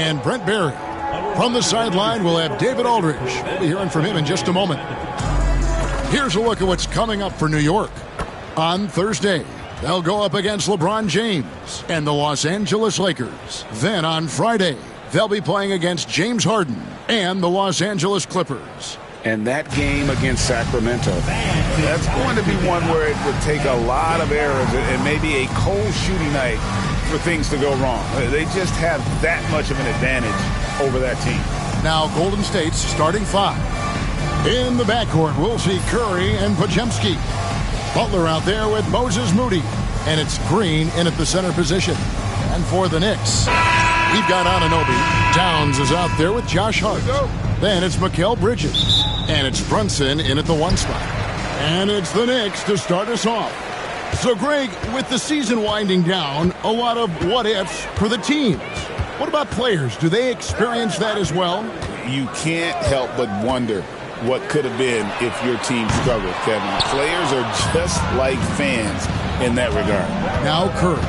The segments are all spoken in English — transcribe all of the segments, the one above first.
and Brent Barry. From the sideline, we'll have David Aldridge. We'll be hearing from him in just a moment. Here's a look at what's coming up for New York. On Thursday, they'll go up against LeBron James and the Los Angeles Lakers. Then on Friday, they'll be playing against James Harden and the Los Angeles Clippers. And that game against Sacramento, that's going to be one where it would take a lot of errors and maybe a cold shooting night for things to go wrong. They just have that much of an advantage over that team. Now Golden State's starting five. In the backcourt, we'll see Curry and Podziemski. Butler out there with Moses Moody. And it's Green in at the center position. And for the Knicks, we've got Anunoby. Towns is out there with Josh Hart. Then it's Mikal Bridges. And it's Brunson in at the one spot. And it's the Knicks to start us off. So, Greg, with the season winding down, a lot of what-ifs for the teams. What about players? Do they experience that as well? You can't help but wonder what could have been if your team struggled, Kevin. Players are just like fans in that regard. Now Curry.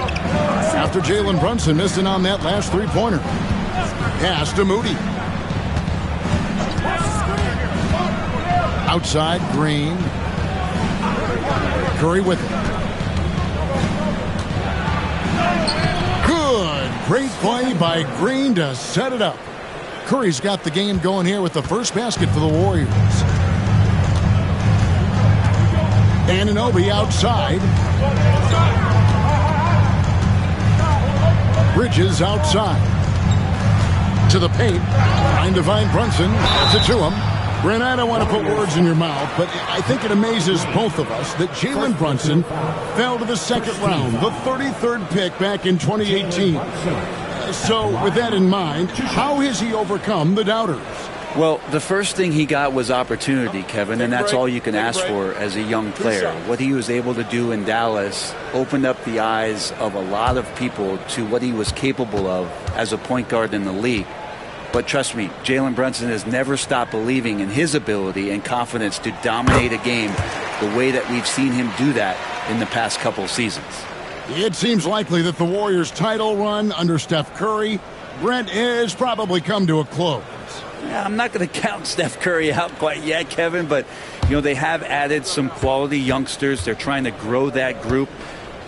After Jalen Brunson missing on that last three-pointer. Pass to Moody. Outside, Green. Curry with it. Good. Great play by Green to set it up. Curry's got the game going here with the first basket for the Warriors. Anunoby outside. Bridges outside. To the paint. Trying to find Brunson. That's it to him. Brent, I don't want to put words in your mouth, but I think it amazes both of us that Jalen Brunson fell to the second round, the 33rd pick back in 2018. So with that in mind, how has he overcome the doubters? Well, the first thing he got was opportunity, Kevin, and that's all you can ask for as a young player. What he was able to do in Dallas opened up the eyes of a lot of people to what he was capable of as a point guard in the league. But trust me, Jalen Brunson has never stopped believing in his ability and confidence to dominate a game the way that we've seen him do that in the past couple seasons. It seems likely that the Warriors' title run under Steph Curry, Brent, has probably come to a close. Yeah, I'm not going to count Steph Curry out quite yet, Kevin, but they have added some quality youngsters. They're trying to grow that group.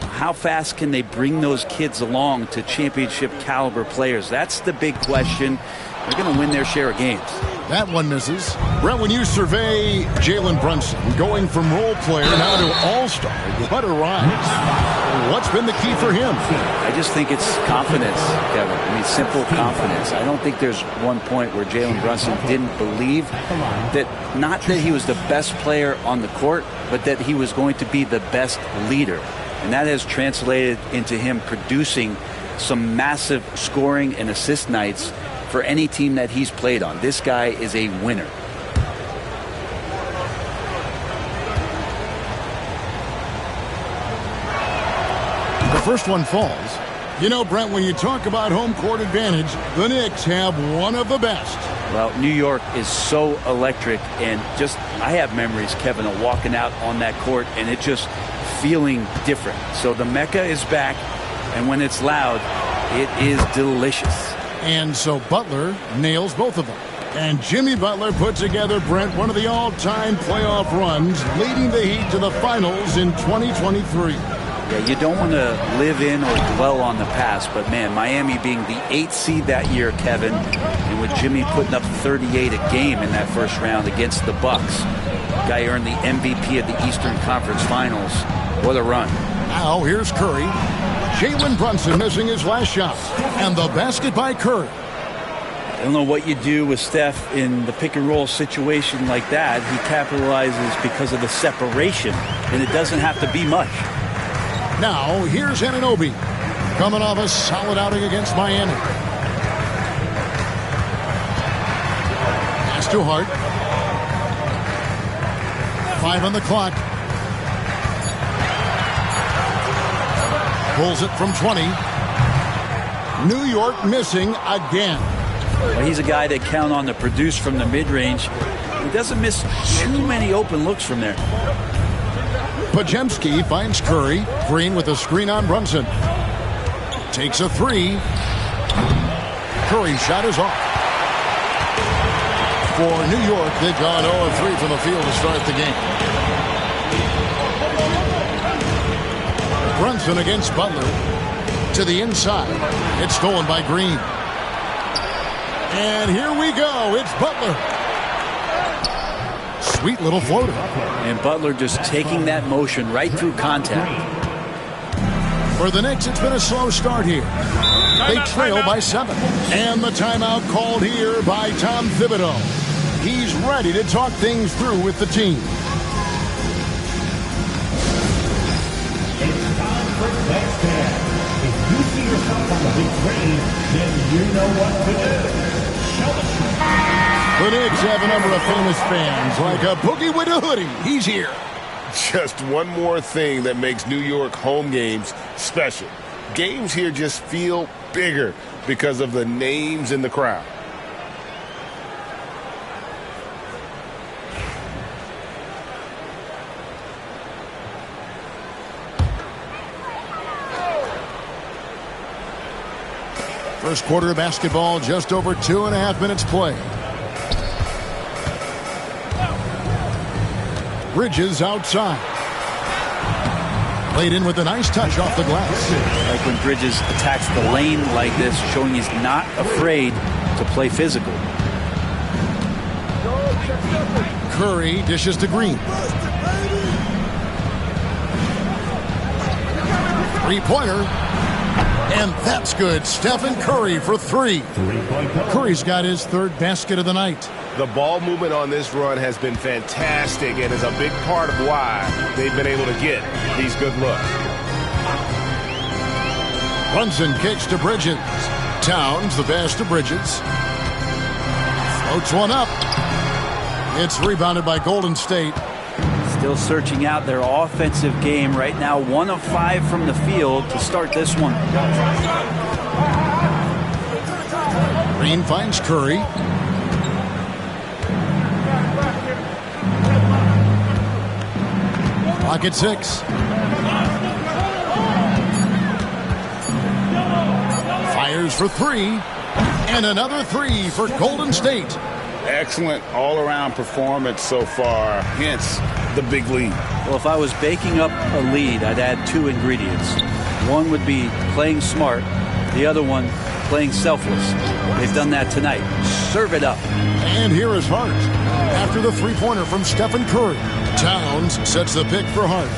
How fast can they bring those kids along to championship caliber players? That's the big question. They're going to win their share of games. That one misses. Brent, when you survey Jalen Brunson going from role player now to all-star, what a rise. What's been the key for him? I just think it's confidence, Kevin. I mean, simple confidence. I don't think there's one point where Jalen Brunson didn't believe that, not that he was the best player on the court, but that he was going to be the best leader. And that has translated into him producing some massive scoring and assist nights for any team that he's played on. This guy is a winner. The first one falls. Brent, when you talk about home court advantage, the Knicks have one of the best. Well, New York is so electric, and I have memories, Kevin, of walking out on that court and it just feeling different. So the Mecca is back, and when it's loud, it is delicious. And so Butler nails both of them. And Jimmy Butler put together, Brent, one of the all-time playoff runs, leading the Heat to the finals in 2023. Yeah, you don't want to live in or dwell on the past, but man, Miami being the 8th seed that year, Kevin, and with Jimmy putting up 38 a game in that first round against the Bucks. Guy earned the MVP of the Eastern Conference Finals. What a run. Now here's Curry. Jalen Brunson missing his last shot. And the basket by Curry. I don't know what you do with Steph in the pick-and-roll situation like that. He capitalizes because of the separation, and it doesn't have to be much. Now, here's Anunoby, coming off a solid outing against Miami. Pass to Hart. 5 on the clock. Pulls it from 20. New York missing again. Well, he's a guy that count on to produce from the mid-range. He doesn't miss too many open looks from there. Podziemski finds Curry. Green with a screen on Brunson. Takes a three. Curry's shot is off. For New York, they've gone 0 of 3 from the field to start the game. Brunson against Butler. To the inside. It's stolen by Green. And here we go. It's Butler. Sweet little floater. And Butler just taking that motion right through contact. For the Knicks, it's been a slow start here. They trail by 7. And the timeout called here by Tom Thibodeau. He's ready to talk things through with the team. It's time for next step. If you see yourself on the big screen, then you know what to do. Show us. The Knicks have a number of famous fans, like a Boogie with a hoodie. He's here. Just one more thing that makes New York home games special. Games here just feel bigger because of the names in the crowd. First quarter of basketball, just over 2.5 minutes play. Bridges outside. Played in with a nice touch off the glass. Like when Bridges attacks the lane like this, showing he's not afraid to play physical. Curry dishes to Green. Three-pointer. And that's good. Stephen Curry for 3. Curry's got his 3rd basket of the night. The ball movement on this run has been fantastic and is a big part of why they've been able to get these good looks. Brunson kicks to Bridges. Towns the pass to Bridges. Floats one up. It's rebounded by Golden State. Still searching out their offensive game right now. 1 of 5 from the field to start this one. Green finds Curry. Pocket 6. Fires for 3. And another 3 for Golden State. Excellent all-around performance so far, hence the big lead. Well, if I was baking up a lead, I'd add 2 ingredients. One would be playing smart. The other one, playing selfless. They've done that tonight. Serve it up. And here is Hart. After the three-pointer from Stephen Curry, Towns sets the pick for Hart.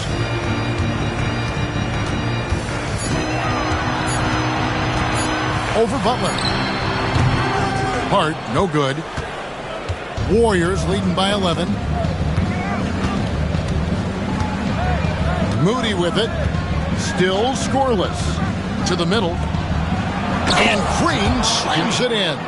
Over Butler. Hart, no good. Warriors leading by 11. Moody with it. Still scoreless. To the middle. And Green slams it in.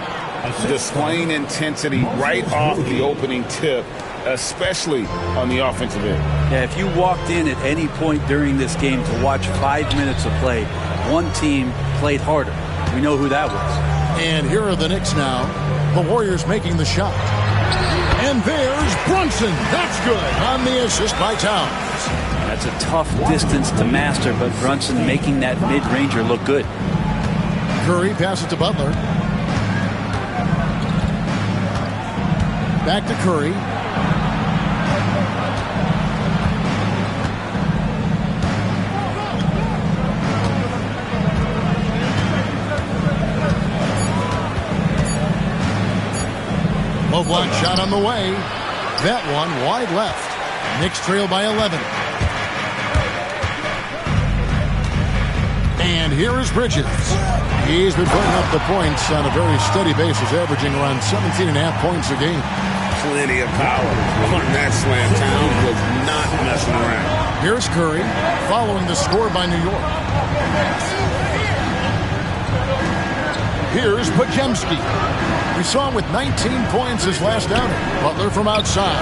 Displaying intensity right off the opening tip, especially on the offensive end. Yeah, if you walked in at any point during this game to watch 5 minutes of play, one team played harder. We know who that was. And here are the Knicks now. The Warriors making the shot. And there's Brunson. That's good on the assist by Towns. That's a tough distance to master, but Brunson making that mid-ranger look good. Curry passes to Butler. Back to Curry. Low block shot on the way. That one wide left. Knicks trail by 11. And here is Bridges. He's been putting up the points on a very steady basis, averaging around 17.5 points a game. Plenty of power. On that slam, Towns was not messing around. Here's Curry, following the score by New York. Here's Podziemski. We saw him with 19 points his last outing. Butler from outside.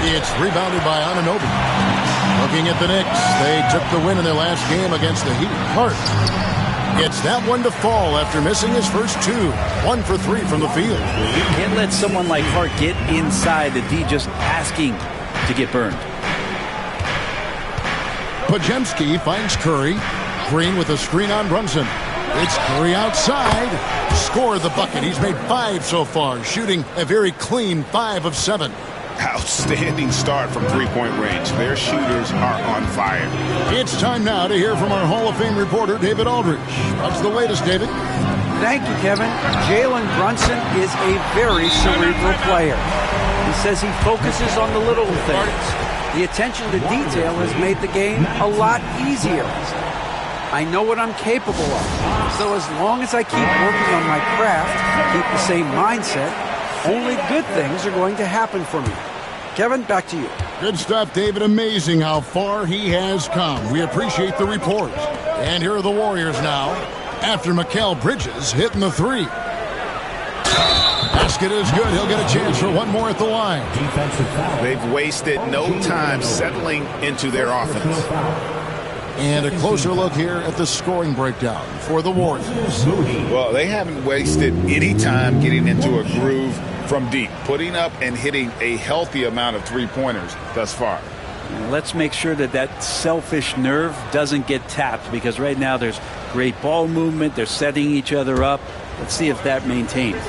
It's rebounded by Anunoby. Looking at the Knicks, they took the win in their last game against the Heat. Hart gets that one to fall after missing his first 2. 1 for 3 from the field. You can't let someone like Hart get inside the D just asking to get burned. Podziemski finds Curry. Green with a screen on Brunson. It's Curry outside. Scored the bucket. He's made 5 so far, shooting a very clean 5 of 7. Outstanding start from three-point range. Their shooters are on fire. It's time now to hear from our Hall of Fame reporter, David Aldridge. What's the latest, David? Thank you, Kevin. Jalen Brunson is a very cerebral player. He says he focuses on the little things. The attention to detail has made the game a lot easier. I know what I'm capable of. So as long as I keep working on my craft, keep the same mindset, only good things are going to happen for me. Kevin, back to you. Good stuff, David. Amazing how far he has come. We appreciate the report. And here are the Warriors now, after Mikal Bridges hitting the 3. Basket is good. He'll get a chance for one more at the line. They've wasted no time settling into their offense. And a closer look here at the scoring breakdown for the Warriors. Well, they haven't wasted any time getting into a groove from deep, putting up and hitting a healthy amount of three-pointers thus far. Let's make sure that that selfish nerve doesn't get tapped, because right now there's great ball movement. They're setting each other up. Let's see if that maintains.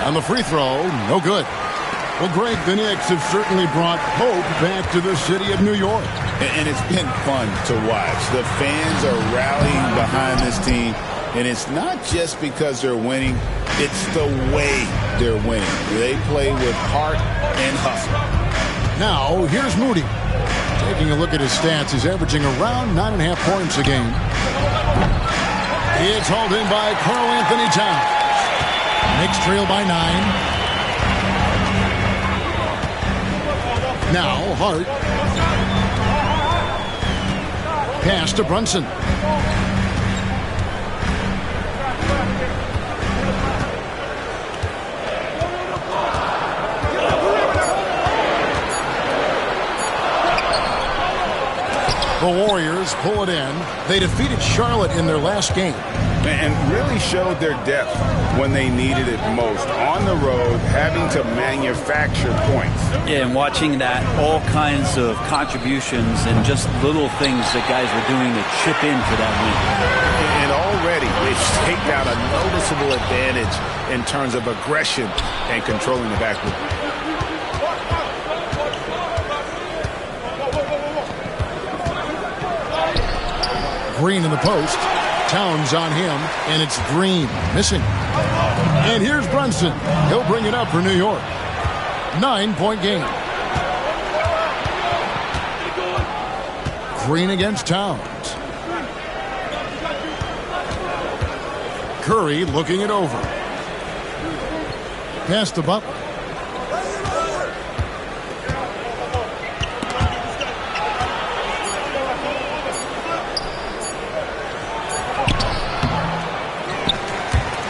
On the free throw, no good. Well, Greg, the Knicks have certainly brought hope back to the city of New York. And it's been fun to watch. The fans are rallying behind this team. And it's not just because they're winning. It's the way they're winning. They play with heart and hustle. Now, here's Moody. Taking a look at his stats, he's averaging around 9.5 points a game. It's hauled in by Karl Anthony Towns. Knicks trail by 9. Now, Hart. Pass to Brunson. The Warriors pull it in. They defeated Charlotte in their last game. And really showed their depth when they needed it most. On the road, having to manufacture points. Yeah, and watching that, all kinds of contributions and just little things that guys were doing to chip in for that win. And already they've taken out a noticeable advantage in terms of aggression and controlling the backcourt. Green in the post. Towns on him, and it's Green missing. And here's Brunson. He'll bring it up for New York. 9-point game. Green against Towns. Curry looking it over. Pass to Butler.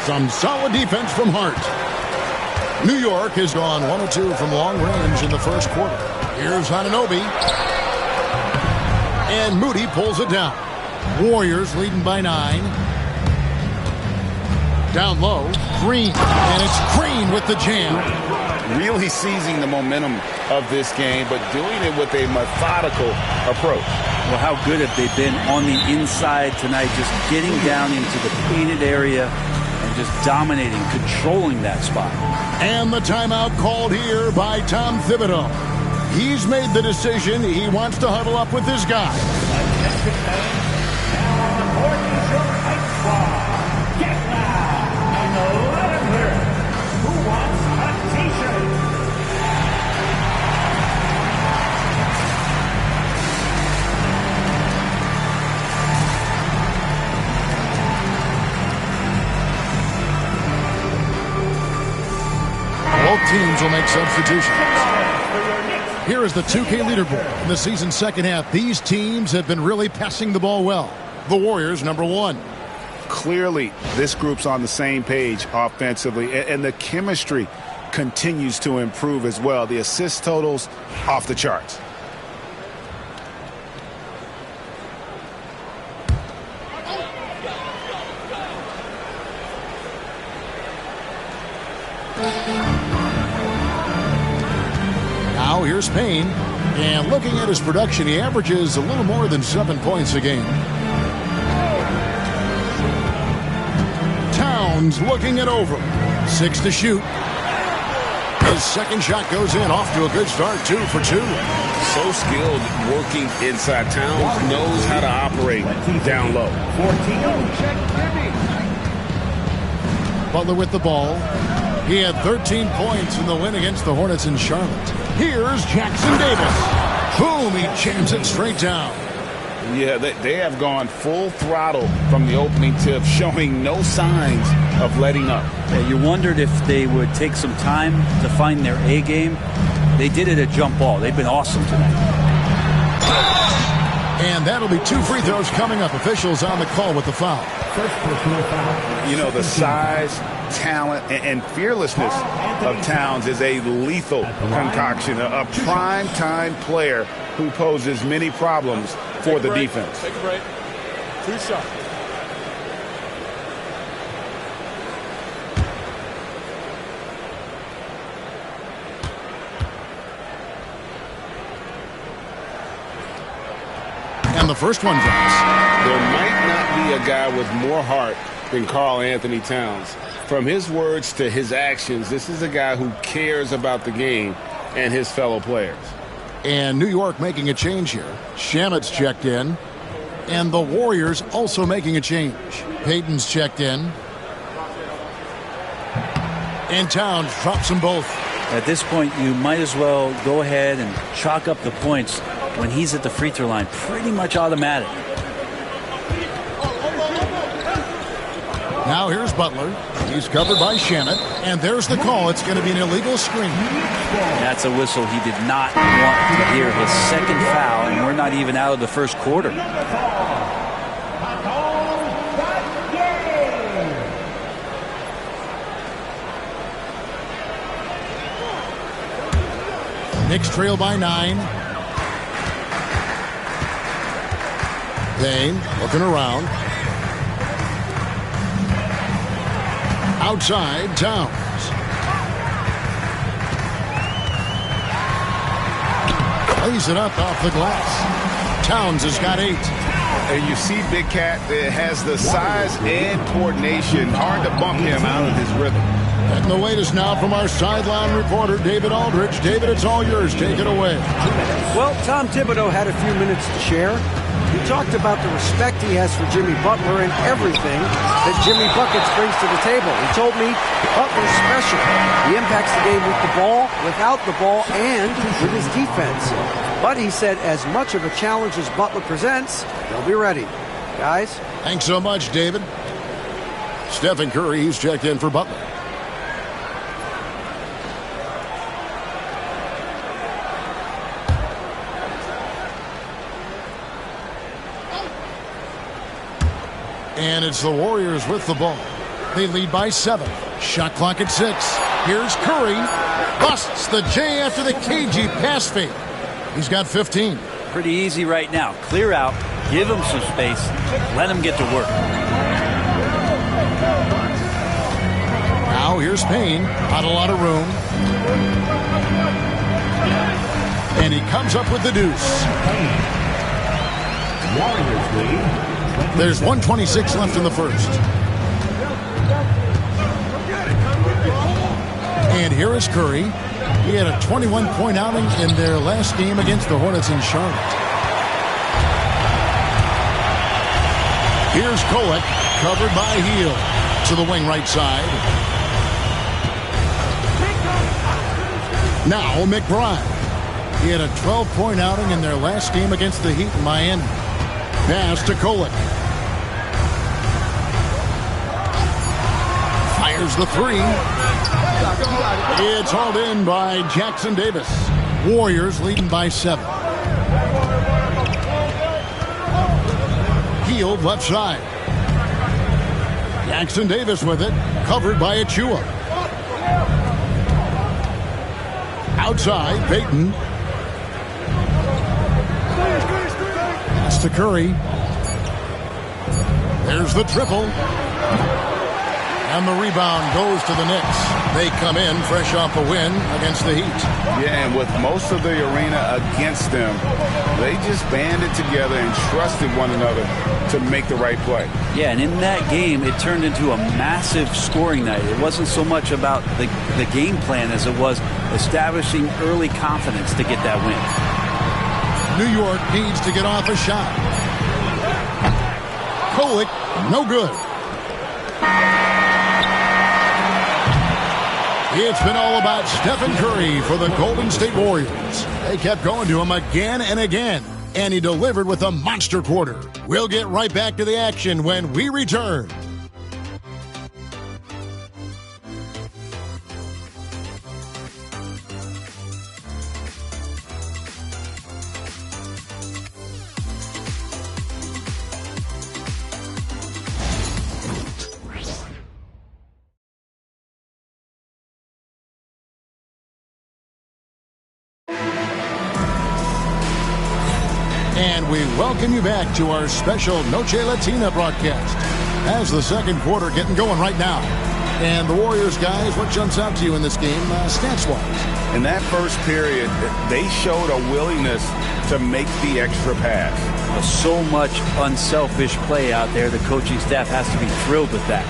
Some solid defense from Hart. New York has gone 1 of 2 from long range in the first quarter. Here's Anunoby. And Moody pulls it down. Warriors leading by 9. Down low, Green. And it's Green with the jam. Really seizing the momentum of this game, but doing it with a methodical approach. Well, how good have they been on the inside tonight, just getting down into the painted area and just dominating, controlling that spot. And the timeout called here by Tom Thibodeau. He's made the decision. He wants to huddle up with his guy. Both teams will make substitutions. Here is the 2K leaderboard. In the season's second half, these teams have been really passing the ball well. The Warriors, number 1. Clearly, this group's on the same page offensively, and the chemistry continues to improve as well. The assist totals off the charts. Now here's Payne. And looking at his production, he averages a little more than 7 points a game. Towns looking it over. 6 to shoot. His second shot goes in, off to a good start, 2 for 2. So skilled working inside. Towns knows how to operate down low. 14. Butler with the ball. He had 13 points in the win against the Hornets in Charlotte. Here's Jackson Davis. Boom, he jams it straight down. Yeah, they have gone full throttle from the opening tip, showing no signs of letting up. Yeah, you wondered if they would take some time to find their A game. They did it at jump ball. They've been awesome tonight. And that'll be 2 free throws coming up. Officials on the call with the foul. First personal foul. You know, the size, talent, and fearlessness of Towns is a lethal concoction, a prime-time player who poses many problems for the defense. Take a break. 2 shots. And the first one drops. There might not be a guy with more heart than Karl Anthony Towns. From his words to his actions, this is a guy who cares about the game and his fellow players. And New York making a change here. Shamet's checked in. And the Warriors also making a change. Payton's checked in. And Towns drops them both. At this point, you might as well go ahead and chalk up the points when he's at the free throw line. Pretty much automatic. Now here's Butler. He's covered by Shamet. And there's the call. It's going to be an illegal screen. That's a whistle he did not want to hear. His second foul, and we're not even out of the first quarter. Knicks trail by 9. Dame looking around. Outside, Towns. Lays it up off the glass. Towns has got 8. And you see Big Cat has the size and coordination. Hard to bump him out of his rhythm. And the latest now from our sideline reporter, David Aldridge. David, it's all yours. Take it away. Well, Tom Thibodeau had a few minutes to share. He talked about the respect he has for Jimmy Butler and everything that Jimmy Buckets brings to the table. He told me Butler's special. He impacts the game with the ball, without the ball, and with his defense. But he said as much of a challenge as Butler presents, they'll be ready. Guys? Thanks so much, David. Stephen Curry, he's checked in for Butler. And it's the Warriors with the ball. They lead by 7. Shot clock at 6. Here's Curry. Busts the J after the cagey pass fake. He's got 15. Pretty easy right now. Clear out. Give him some space. Let him get to work. Now here's Payne. Not a lot of room. And he comes up with the deuce. Warriors lead. There's 1:26 left in the first. And here is Curry. He had a 21-point outing in their last game against the Hornets in Charlotte. Here's Kolek, covered by Heel to the wing right side. Now McBride. He had a 12-point outing in their last game against the Heat in Miami. Pass to Kolek. Fires the 3. It's hauled in by Jackson Davis. Warriors leading by 7. Healed left side. Jackson Davis with it. Covered by Achua. Outside, Payton. That's to Curry. There's the triple. And the rebound goes to the Knicks. They come in fresh off a win against the Heat. Yeah, and with most of the arena against them, they just banded together and trusted one another to make the right play. Yeah, and in that game, it turned into a massive scoring night. It wasn't so much about the game plan as it was establishing early confidence to get that win. New York needs to get off a shot. Kolek, no good. It's been all about Stephen Curry for the Golden State Warriors. They kept going to him again and again, and he delivered with a monster quarter. We'll get right back to the action when we return. And we welcome you back to our special Noche Latina broadcast. As the second quarter getting going right now. And the Warriors, guys, what jumps out to you in this game, stats-wise? In that first period, they showed a willingness to make the extra pass. So much unselfish play out there. The coaching staff has to be thrilled with that.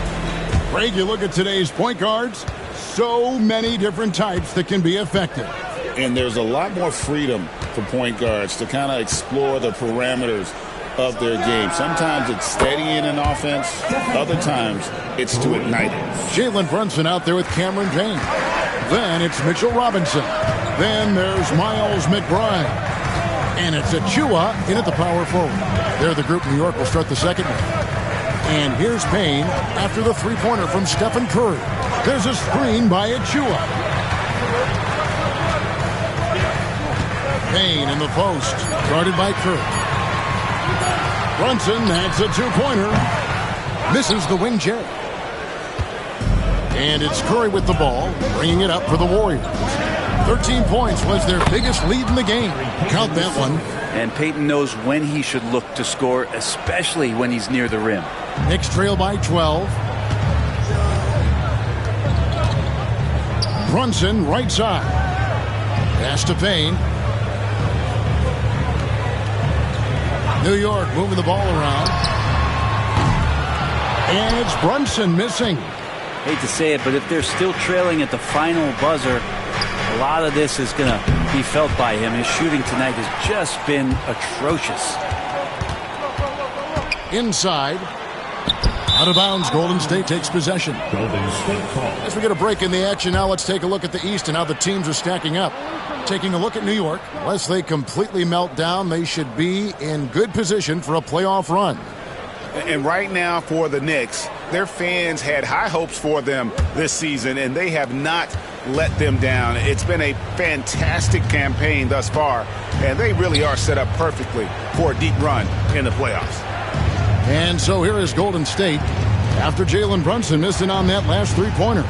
Greg, you look at today's point guards, so many different types that can be effective. And there's a lot more freedom for point guards to kind of explore the parameters of their game. Sometimes it's steadying an offense. Other times it's to ignite it. Jalen Brunson out there with Cameron Payne. Then it's Mitchell Robinson. Then there's Miles McBride. And it's Achua in at the power forward. They're the group New York will start the second one. And here's Payne after the three-pointer from Stephen Curry. There's a screen by Achua. Payne in the post, guarded by Curry. Brunson adds a two-pointer. Misses the wing J. And it's Curry with the ball, bringing it up for the Warriors. 13 points was their biggest lead in the game. Count that one. And Payton knows when he should look to score, especially when he's near the rim. Knicks trail by 12. Brunson, right side. Pass to Payne. New York moving the ball around. And it's Brunson missing. Hate to say it, but if they're still trailing at the final buzzer, a lot of this is going to be felt by him. His shooting tonight has just been atrocious. Inside. Out of bounds, Golden State takes possession. As we get a break in the action, now let's take a look at the East and how the teams are stacking up. Taking a look at New York, unless they completely melt down, they should be in good position for a playoff run. And right now for the Knicks, their fans had high hopes for them this season, and they have not let them down. It's been a fantastic campaign thus far, and they really are set up perfectly for a deep run in the playoffs. And so here is Golden State after Jalen Brunson missing on that last three-pointer.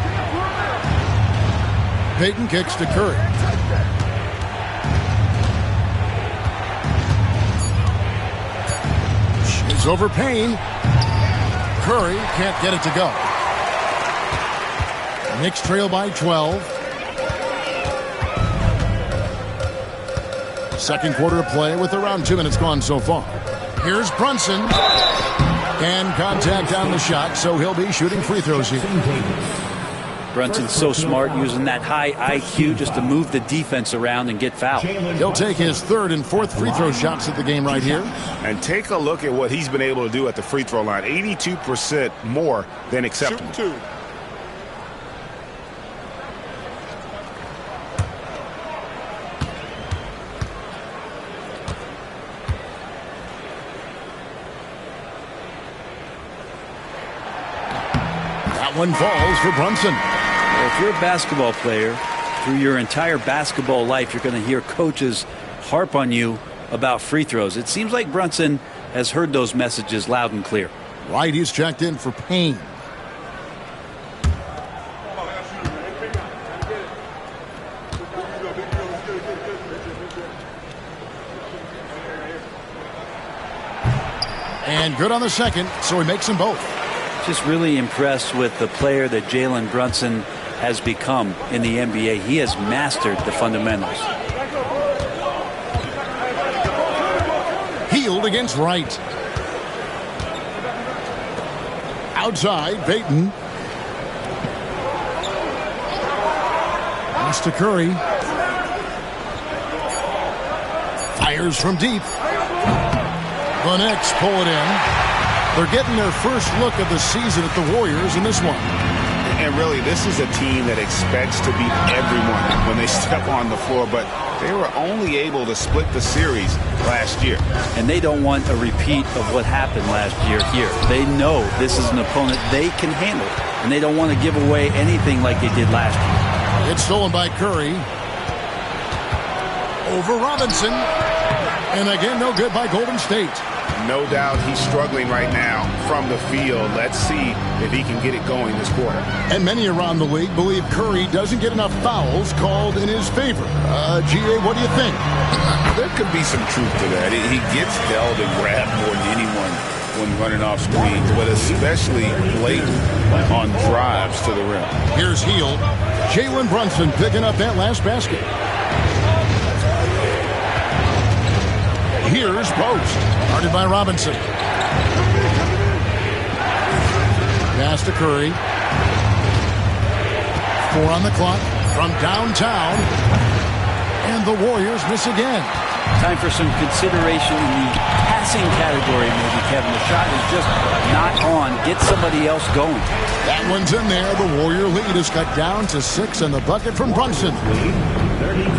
Payton kicks to Curry. Shoots over Payne. Curry can't get it to go. Knicks trail by 12. Second quarter of play with around 2 minutes gone so far. Here's Brunson. And contact on the shot, so he'll be shooting free throws here. Brunson's so smart, using that high IQ just to move the defense around and get fouled. He'll take his third and fourth free throw shots at the game right here. And take a look at what he's been able to do at the free throw line. 82% more than acceptable. One falls for Brunson. Well, if you're a basketball player, through your entire basketball life, you're going to hear coaches harp on you about free throws. It seems like Brunson has heard those messages loud and clear. Right, he's checked in for Payne. And good on the second, so he makes them both. Just really impressed with the player that Jalen Brunson has become in the NBA. He has mastered the fundamentals. Healed against Wright. Outside, Payton. Pass to Curry. Fires from deep. The Knicks pull it in. They're getting their first look of the season at the Warriors in this one. And really, this is a team that expects to beat everyone when they step on the floor, but they were only able to split the series last year. And they don't want a repeat of what happened last year here. They know this is an opponent they can handle, and they don't want to give away anything like they did last year. It's stolen by Curry. Over Robinson. And again, no good by Golden State. No doubt he's struggling right now from the field. Let's see if he can get it going this quarter. And many around the league believe Curry doesn't get enough fouls called in his favor. G.A., what do you think? There could be some truth to that. He gets held and grabbed more than anyone when running off screens, but especially blatant on drives to the rim. Here's Hield. Jalen Brunson picking up that last basket. Here's Post. Guarded by Robinson. Pass to Curry. 4 on the clock from downtown. And the Warriors miss again. Time for some consideration in the passing category, maybe, Kevin. The shot is just not on. Get somebody else going. That one's in there. The Warrior lead is cut down to 6 and the bucket from Brunson.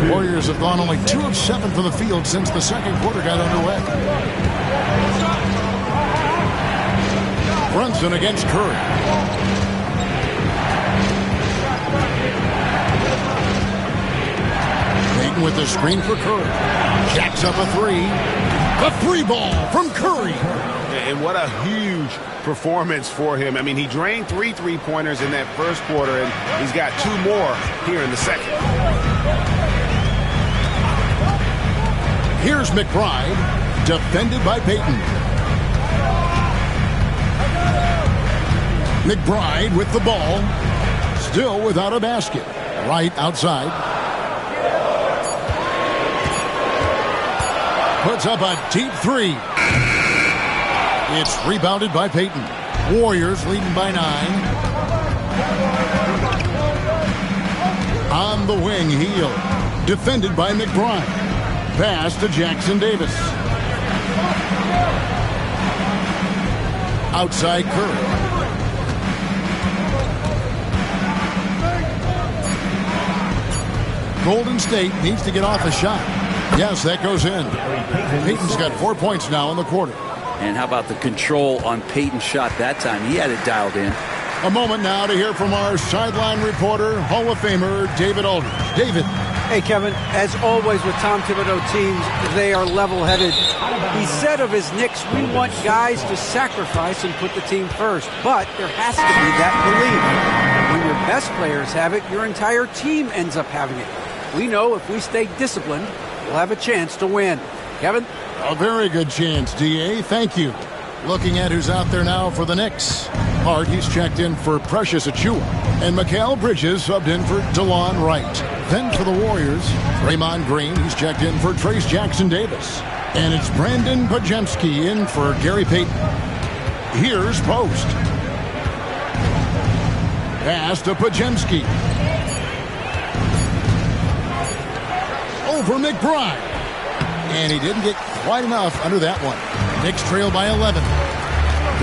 Warriors have gone only 2 of 7 from the field since the second quarter got underway. Brunson against Curry. Payton with the screen for Curry. Jacks up a 3. The 3 ball from Curry. And what a huge performance for him. I mean, he drained 3 3-pointers in that first quarter, and he's got 2 more here in the second. Here's McBride, defended by Payton. McBride with the ball, still without a basket. Right outside. Puts up a deep 3. It's rebounded by Payton. Warriors leading by 9. On the wing, Hield, defended by McBride. Pass to Jackson Davis. Outside Curry. Golden State needs to get off a shot. Yes, that goes in. Payton's got 4 points now in the quarter. And how about the control on Payton's shot that time? He had it dialed in. A moment now to hear from our sideline reporter, Hall of Famer David Aldridge. David. Hey, Kevin, as always with Tom Thibodeau teams, they are level-headed. He said of his Knicks, we want guys to sacrifice and put the team first. But there has to be that belief. When your best players have it, your entire team ends up having it. We know if we stay disciplined, we'll have a chance to win. Kevin? A very good chance, D.A. Thank you. Looking at who's out there now for the Knicks. Hart, he's checked in for Precious Achiuwa. And Mikal Bridges subbed in for DeLon Wright. Then for the Warriors, Draymond Green, he's checked in for Trace Jackson Davis. And it's Brandon Podziemski in for Gary Payton. Here's Post. Pass to Podziemski. Over McBride. And he didn't get quite enough under that one. Knicks trail by 11.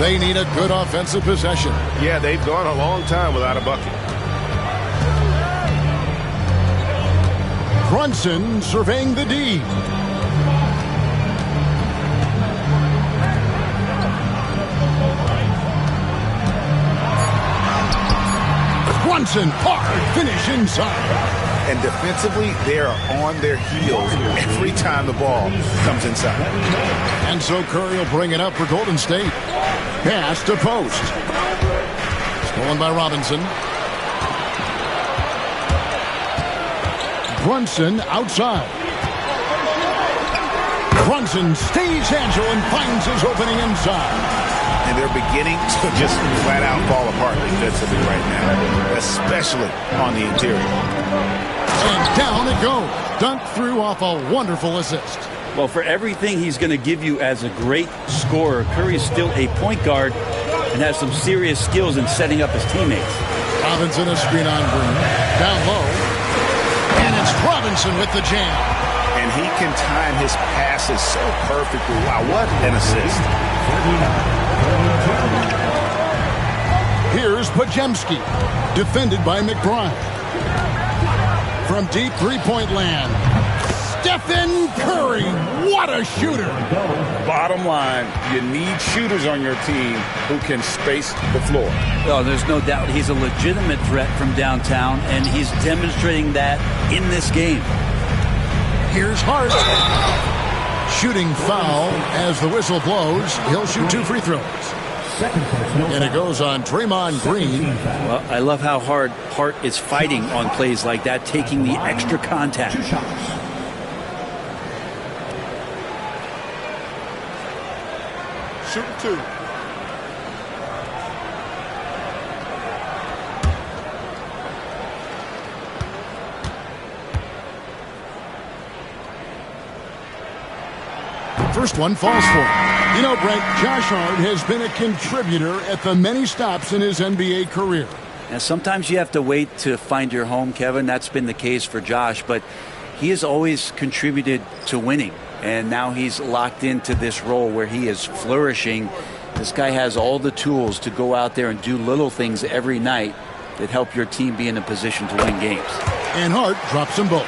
They need a good offensive possession. Yeah, they've gone a long time without a bucket. Brunson surveying the D. Brunson, hard finish inside. And defensively, they are on their heels every time the ball comes inside. And so Curry will bring it up for Golden State. Pass to Post. Stolen by Robinson. Brunson outside. Brunson stays agile and finds his opening inside. And they're beginning to just flat out fall apart defensively right now, especially on the interior. And down it goes. Dunked through off a wonderful assist. Well, for everything he's going to give you as a great scorer, Curry is still a point guard and has some serious skills in setting up his teammates. Robinson a screen on Green. Down low. And it's Robinson with the jam. And he can time his passes so perfectly. Wow, what an assist. Here's Podziemski, defended by McBride. From deep three-point land, Stephen Curry. What a shooter. Bottom line, you need shooters on your team who can space the floor. Oh, there's no doubt he's a legitimate threat from downtown, and he's demonstrating that in this game. Here's Hart. Shooting foul as the whistle blows. He'll shoot 2 free throws. And it goes on Draymond Green. Well, I love how hard Hart is fighting on plays like that, taking the extra contact. Shooting 2. First one falls for him. You know, Brent, Josh Hart has been a contributor at the many stops in his NBA career. And sometimes you have to wait to find your home, Kevin. That's been the case for Josh, but he has always contributed to winning. And now he's locked into this role where he is flourishing. This guy has all the tools to go out there and do little things every night that help your team be in a position to win games. And Hart drops them both.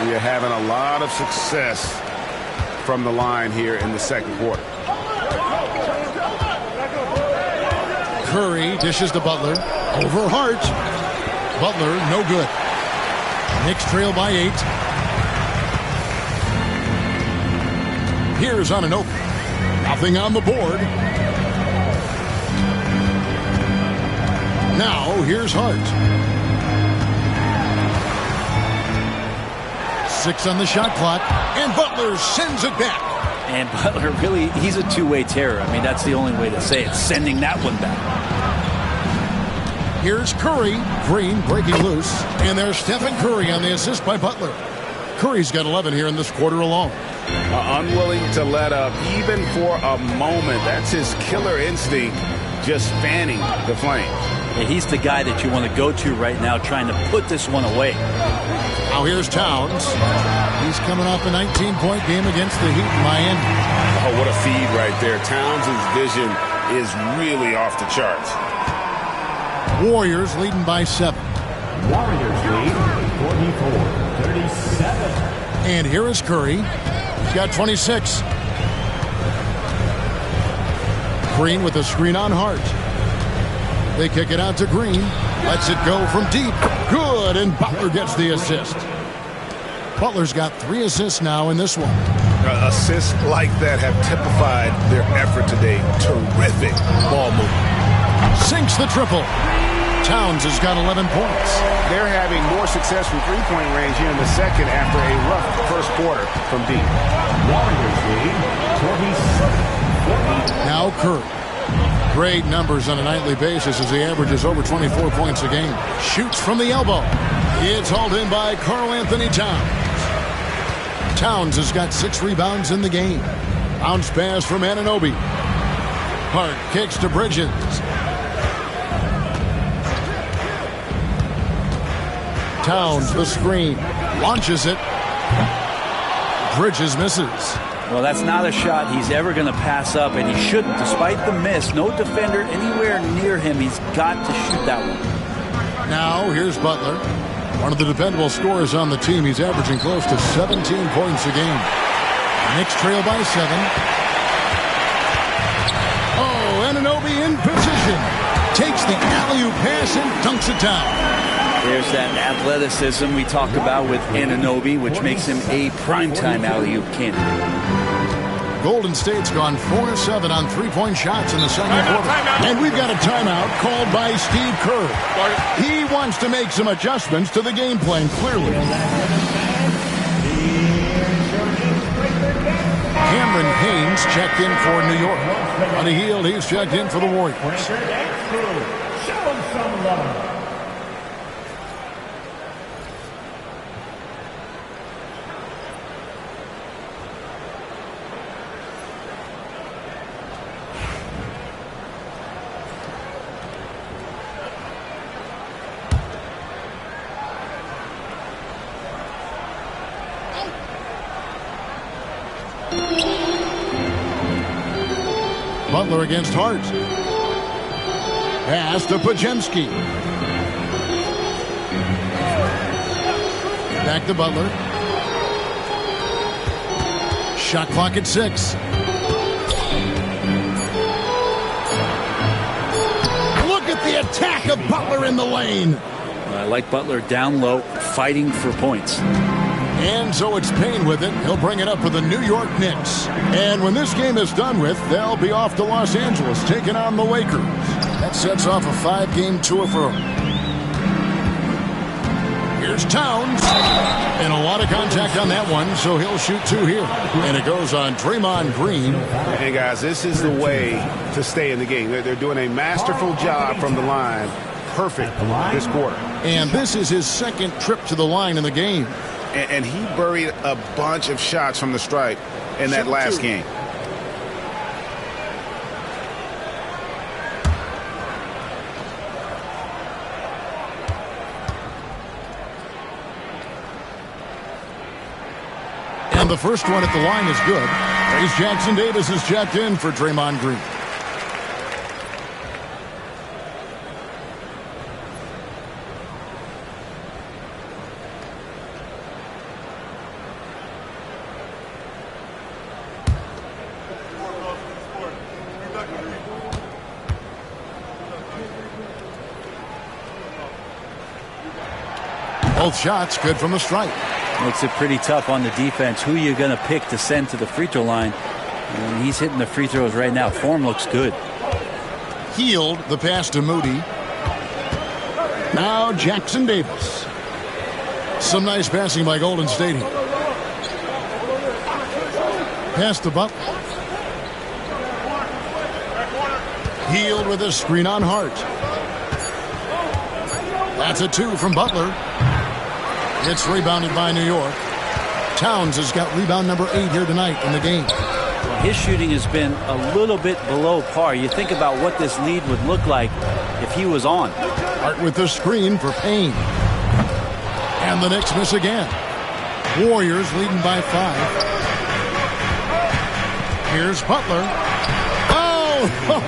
We are having a lot of success from the line here in the second quarter. Curry dishes to Butler. Over Hart. Butler, no good. Knicks trail by 8. Here's Anunoby. Nothing on the board. Now, here's Hart. 6 on the shot clock, and Butler sends it back. And Butler really, he's a two-way terror. I mean, that's the only way to say it, sending that one back. Here's Curry. Green breaking loose, and there's Stephen Curry on the assist by Butler. Curry's got 11 here in this quarter alone. Unwilling to let up even for a moment. That's his killer instinct, just fanning the flames. Yeah, he's the guy that you want to go to right now, trying to put this one away. Now here's Towns. He's coming off a 19-point game against the Heat in Miami. Oh, what a feed right there. Towns' vision is really off the charts. Warriors leading by 7. Warriors lead 44-37. And here is Curry. He's got 26. Green with a screen on Hart. They kick it out to Green. Lets it go from deep. Good, and Butler gets the assist. Butler's got 3 assists now in this one. Assists like that have typified their effort today. Terrific ball movement. Sinks the triple. Towns has got 11 points. They're having more success from three-point range here in the second after a rough first quarter from deep. Warriors lead 27-40. Now Curry. Great numbers on a nightly basis as he averages over 24 points a game. Shoots from the elbow. It's hauled in by Karl Anthony Towns. Towns has got 6 rebounds in the game. Bounce pass from Anunoby. Hart kicks to Bridges. Towns the screen. Launches it. Bridges misses. Well, that's not a shot he's ever going to pass up, and he shouldn't. Despite the miss, no defender anywhere near him. He's got to shoot that one. Now, here's Butler. One of the dependable scorers on the team. He's averaging close to 17 points a game. Knicks trail by 7. Oh, Anunoby in position. Takes the alley-oop pass and dunks it down. There's that athleticism we talk about with Anunoby, which makes him a primetime alley-oop candidate. Golden State's gone 4-7 on three-point shots in the second quarter. And we've got a timeout called by Steve Kerr. He wants to make some adjustments to the game plan, clearly. Cameron Haynes checked in for New York. On the heel, he's checked in for the Warriors. Show some love. Butler against Hart. Pass to Podziemski. Back to Butler. Shot clock at 6. Look at the attack of Butler in the lane. I like Butler down low, fighting for points. And so it's Payne with it. He'll bring it up for the New York Knicks. And when this game is done with, they'll be off to Los Angeles, taking on the Lakers. That sets off a 5-game tour for them. Here's Towns. And a lot of contact on that one, so he'll shoot 2 here. And it goes on Draymond Green. Hey, guys, this is the way to stay in the game. They're doing a masterful job from the line. Perfect this quarter. And this is his second trip to the line in the game. And he buried a bunch of shots from the stripe in that last game. And the first one at the line is good. Trace Jackson Davis is checked in for Draymond Green. Both shots good from the stripe. Makes it pretty tough on the defense. Who you're going to pick to send to the free throw line. And he's hitting the free throws right now. Form looks good. Healed the pass to Moody. Now Jackson Davis. Some nice passing by Golden State here. Pass to Butler. Healed with a screen on Hart. That's a 2 from Butler. It's rebounded by New York. Towns has got rebound number 8 here tonight in the game. Well, his shooting has been a little bit below par. You think about what this lead would look like if he was on. Hart with the screen for Payne. And the Knicks miss again. Warriors leading by 5. Here's Butler.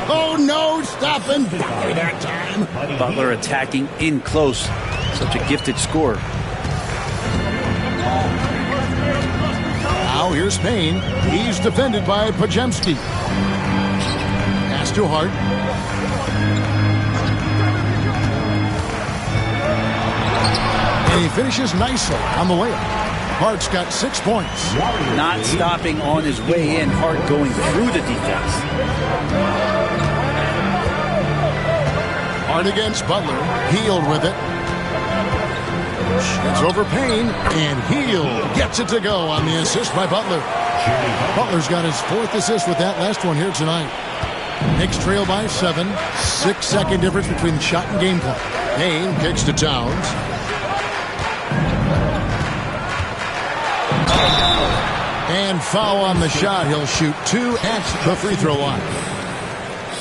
Oh, no, stopping that time. Butler attacking in close. Such a gifted scorer. Now here's Payne. He's defended by Podziemski. Pass to Hart. And he finishes nicely on the layup. Hart's got 6 points. Not stopping on his way in. Hart going through the defense. Hart against Butler. Healed with it. It's over Payne, and Heal gets it to go on the assist by Butler. Butler's got his 4th assist with that last one here tonight. Knicks trail by 7. 6-second difference between shot and game clock. Payne kicks to Towns. And foul on the shot. He'll shoot 2 at the free throw line.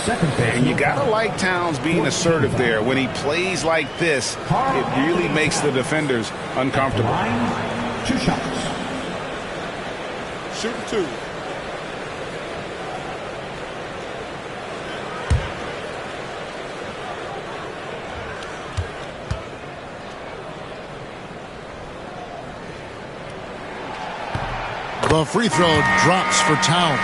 And you got to like Towns being assertive there. When he plays like this, it really makes the defenders uncomfortable. 2 shots. Shoot 2. The free throw drops for Towns.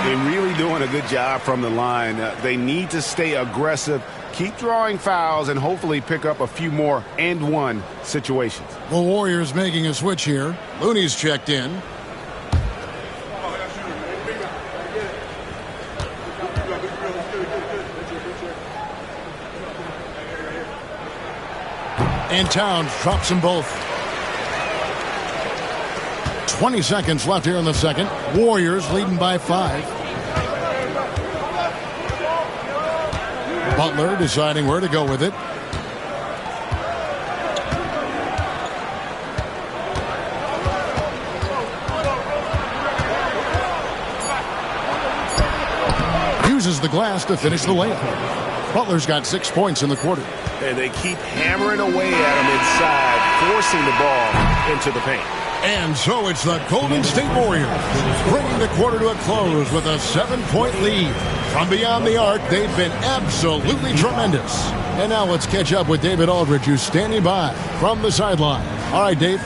They're really doing a good job from the line. They need to stay aggressive, keep drawing fouls, and hopefully pick up a few more and-one situations. The Warriors making a switch here. Looney's checked in. And Towns drops them both. 20 seconds left here in the second. Warriors leading by 5. Butler deciding where to go with it. Uses the glass to finish the layup. Butler's got 6 points in the quarter. And they keep hammering away at him inside, forcing the ball into the paint. And so it's the Golden State Warriors bringing the quarter to a close with a 7-point lead. From beyond the arc, they've been absolutely tremendous. And now let's catch up with David Aldridge, who's standing by from the sideline. All right, Dave.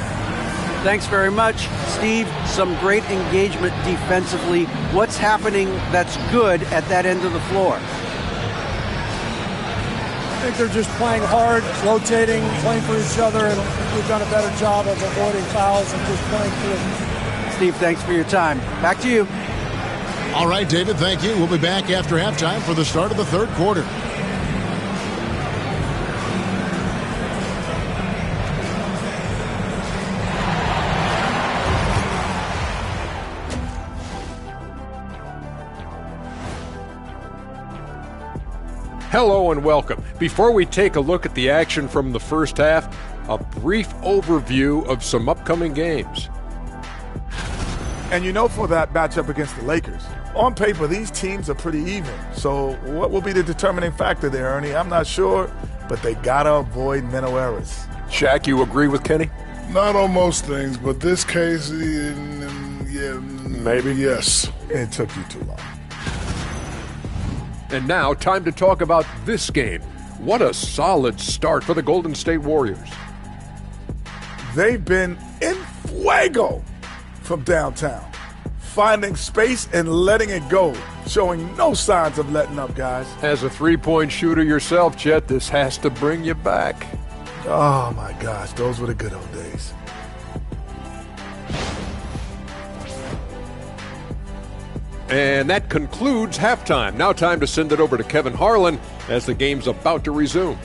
Thanks very much, Steve. Some great engagement defensively. What's happening that's good at that end of the floor? I think they're just playing hard, rotating, playing for each other, and we've done a better job of avoiding fouls and just playing through. Steve, thanks for your time. Back to you. All right, David, thank you. We'll be back after halftime for the start of the third quarter. Hello and welcome. Before we take a look at the action from the first half, a brief overview of some upcoming games. And you know, for that matchup against the Lakers, on paper, these teams are pretty even. So what will be the determining factor there, Ernie? I'm not sure, but they got to avoid mental errors. Shaq, you agree with Kenny? Not on most things, but this case, yeah, maybe. Yes. It took you too long. And now, time to talk about this game. What a solid start for the Golden State Warriors. They've been in fuego from downtown, finding space and letting it go, showing no signs of letting up, guys. As a three-point shooter yourself, Chet, this has to bring you back. Oh, my gosh, those were the good old days. And that concludes halftime. Now time to send it over to Kevin Harlan as the game's about to resume.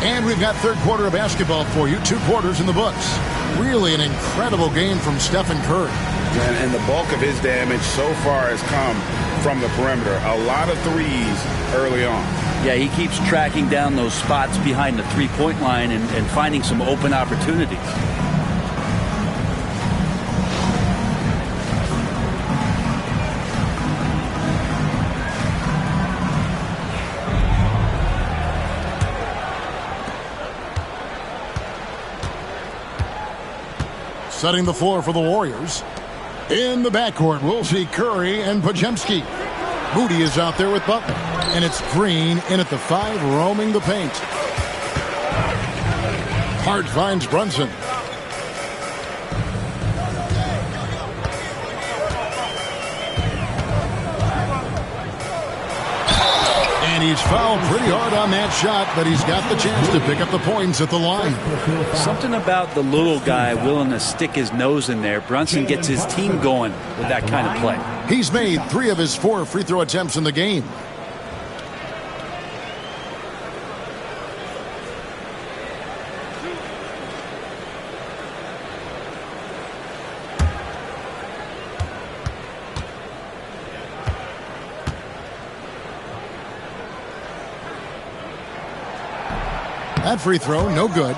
And we've got third quarter of basketball for you. 2 quarters in the books. Really an incredible game from Stephen Curry. And the bulk of his damage so far has come from the perimeter. A lot of threes early on. Yeah, he keeps tracking down those spots behind the three-point line and finding some open opportunities. Setting the floor for the Warriors. In the backcourt, we'll see Curry and Podziemski. Moody is out there with Butler. And it's Green in at the 5, roaming the paint. Hart finds Brunson. And he's fouled pretty hard on that shot, but he's got the chance to pick up the points at the line. Something about the little guy willing to stick his nose in there. Brunson gets his team going with that kind of play. He's made 3 of his 4 free throw attempts in the game. That free throw, no good.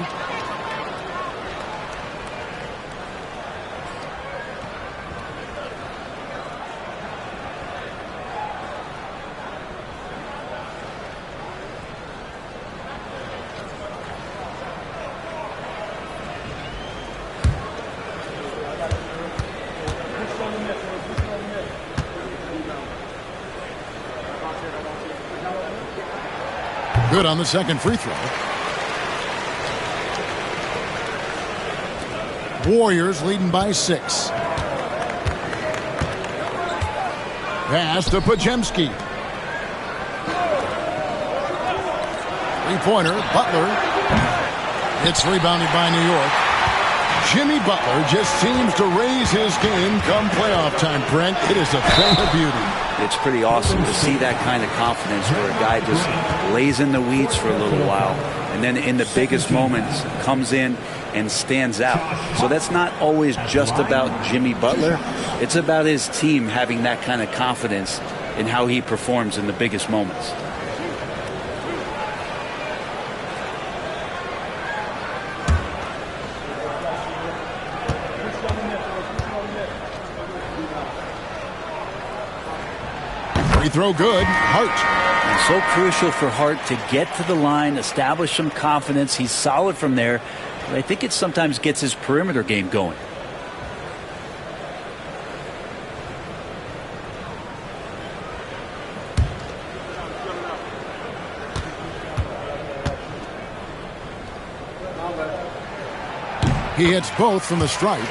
Good on the second free throw. Warriors leading by 6. Pass to Podziemski. Three-pointer, Butler. It's rebounded by New York. Jimmy Butler just seems to raise his game come playoff time, Brent. It is a thing of beauty. It's pretty awesome to see that kind of confidence where a guy just lays in the weeds for a little while and then in the biggest moments comes in and stands out. So that's not always just about Jimmy Butler. It's about his team having that kind of confidence in how he performs in the biggest moments. Free throw good. Hart. And so crucial for Hart to get to the line, establish some confidence. He's solid from there. But I think it sometimes gets his perimeter game going. He hits both from the stripe.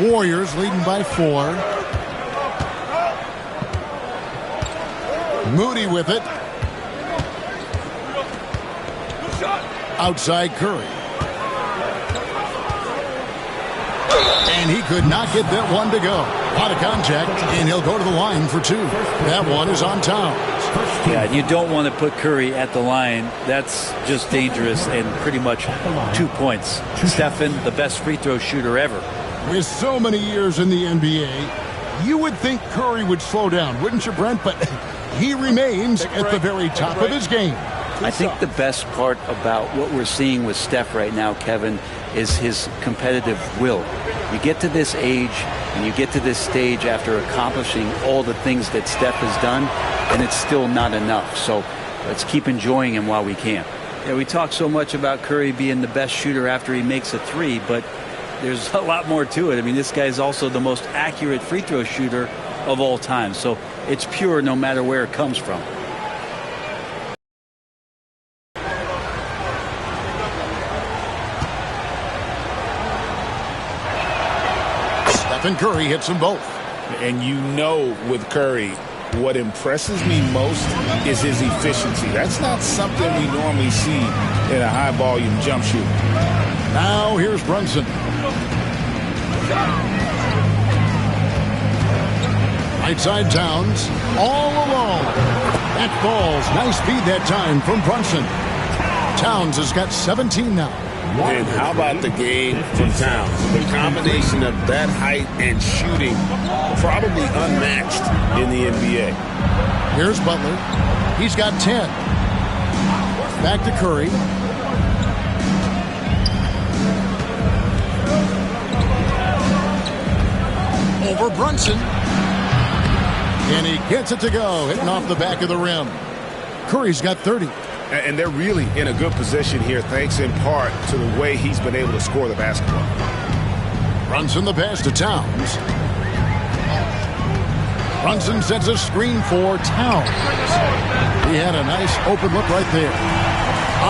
Warriors leading by 4. Moody with it. Outside Curry. And he could not get that one to go. Out of contact, and he'll go to the line for 2. That one is on Towns. Yeah, you don't want to put Curry at the line. That's just dangerous and pretty much 2 points. Stephen, the best free throw shooter ever. With so many years in the NBA, you would think Curry would slow down, wouldn't you, Brent? But he remains at the very top of his game. I think the best part about what we're seeing with Steph right now, Kevin, is his competitive will. You get to this age and you get to this stage after accomplishing all the things that Steph has done, and it's still not enough. So let's keep enjoying him while we can. Yeah, we talk so much about Curry being the best shooter after he makes a 3, but there's a lot more to it. I mean, this guy is also the most accurate free throw shooter of all time. So it's pure no matter where it comes from. Stephen Curry hits them both. And you know with Curry, what impresses me most is his efficiency. That's not something we normally see in a high-volume jump shooter. Now here's Brunson. Right side Towns, all alone. That falls. Nice feed that time from Brunson. Towns has got 17 now. And how about the game from Towns? The combination of that height and shooting, probably unmatched in the NBA. Here's Butler. He's got 10. Back to Curry. Over Brunson. And he gets it to go, hitting off the back of the rim. Curry's got 30. And they're really in a good position here, thanks in part to the way he's been able to score the basketball. Brunson the pass to Towns. Brunson sets a screen for Towns. He had a nice open look right there.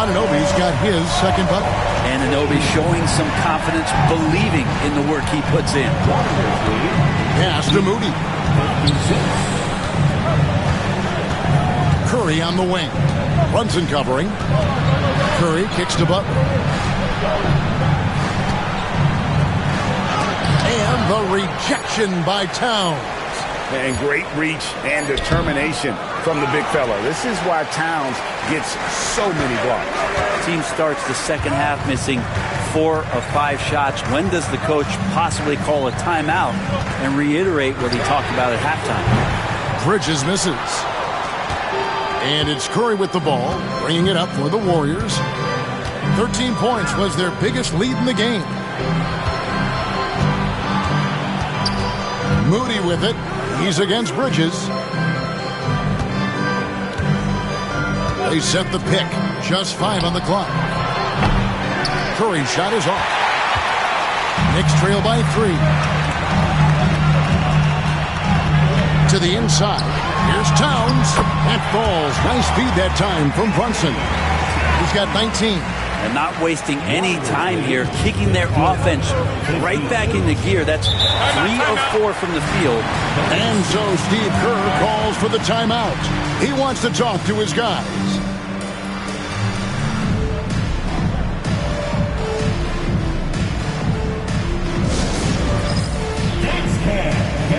Anunoby's got his second bucket. Anunoby showing some confidence, believing in the work he puts in. Pass to Moody. Curry on the wing. Brunson covering. Curry kicks to Butler. And the rejection by Towns. And great reach and determination from the big fella. This is why Towns gets so many blocks. Team starts the second half missing 4 of 5 shots. When does the coach possibly call a timeout and reiterate what he talked about at halftime? Bridges misses. And it's Curry with the ball, bringing it up for the Warriors. 13 points was their biggest lead in the game. Moody with it. He's against Bridges. They set the pick. Just 5 on the clock. Curry's shot is off. Knicks trail by 3. To the inside. Here's Towns. That falls. Nice feed that time from Brunson. He's got 19. And not wasting any time here, kicking their offense right back into gear. That's 3 of 4 from the field. And so Steve Kerr calls for the timeout. He wants to talk to his guys.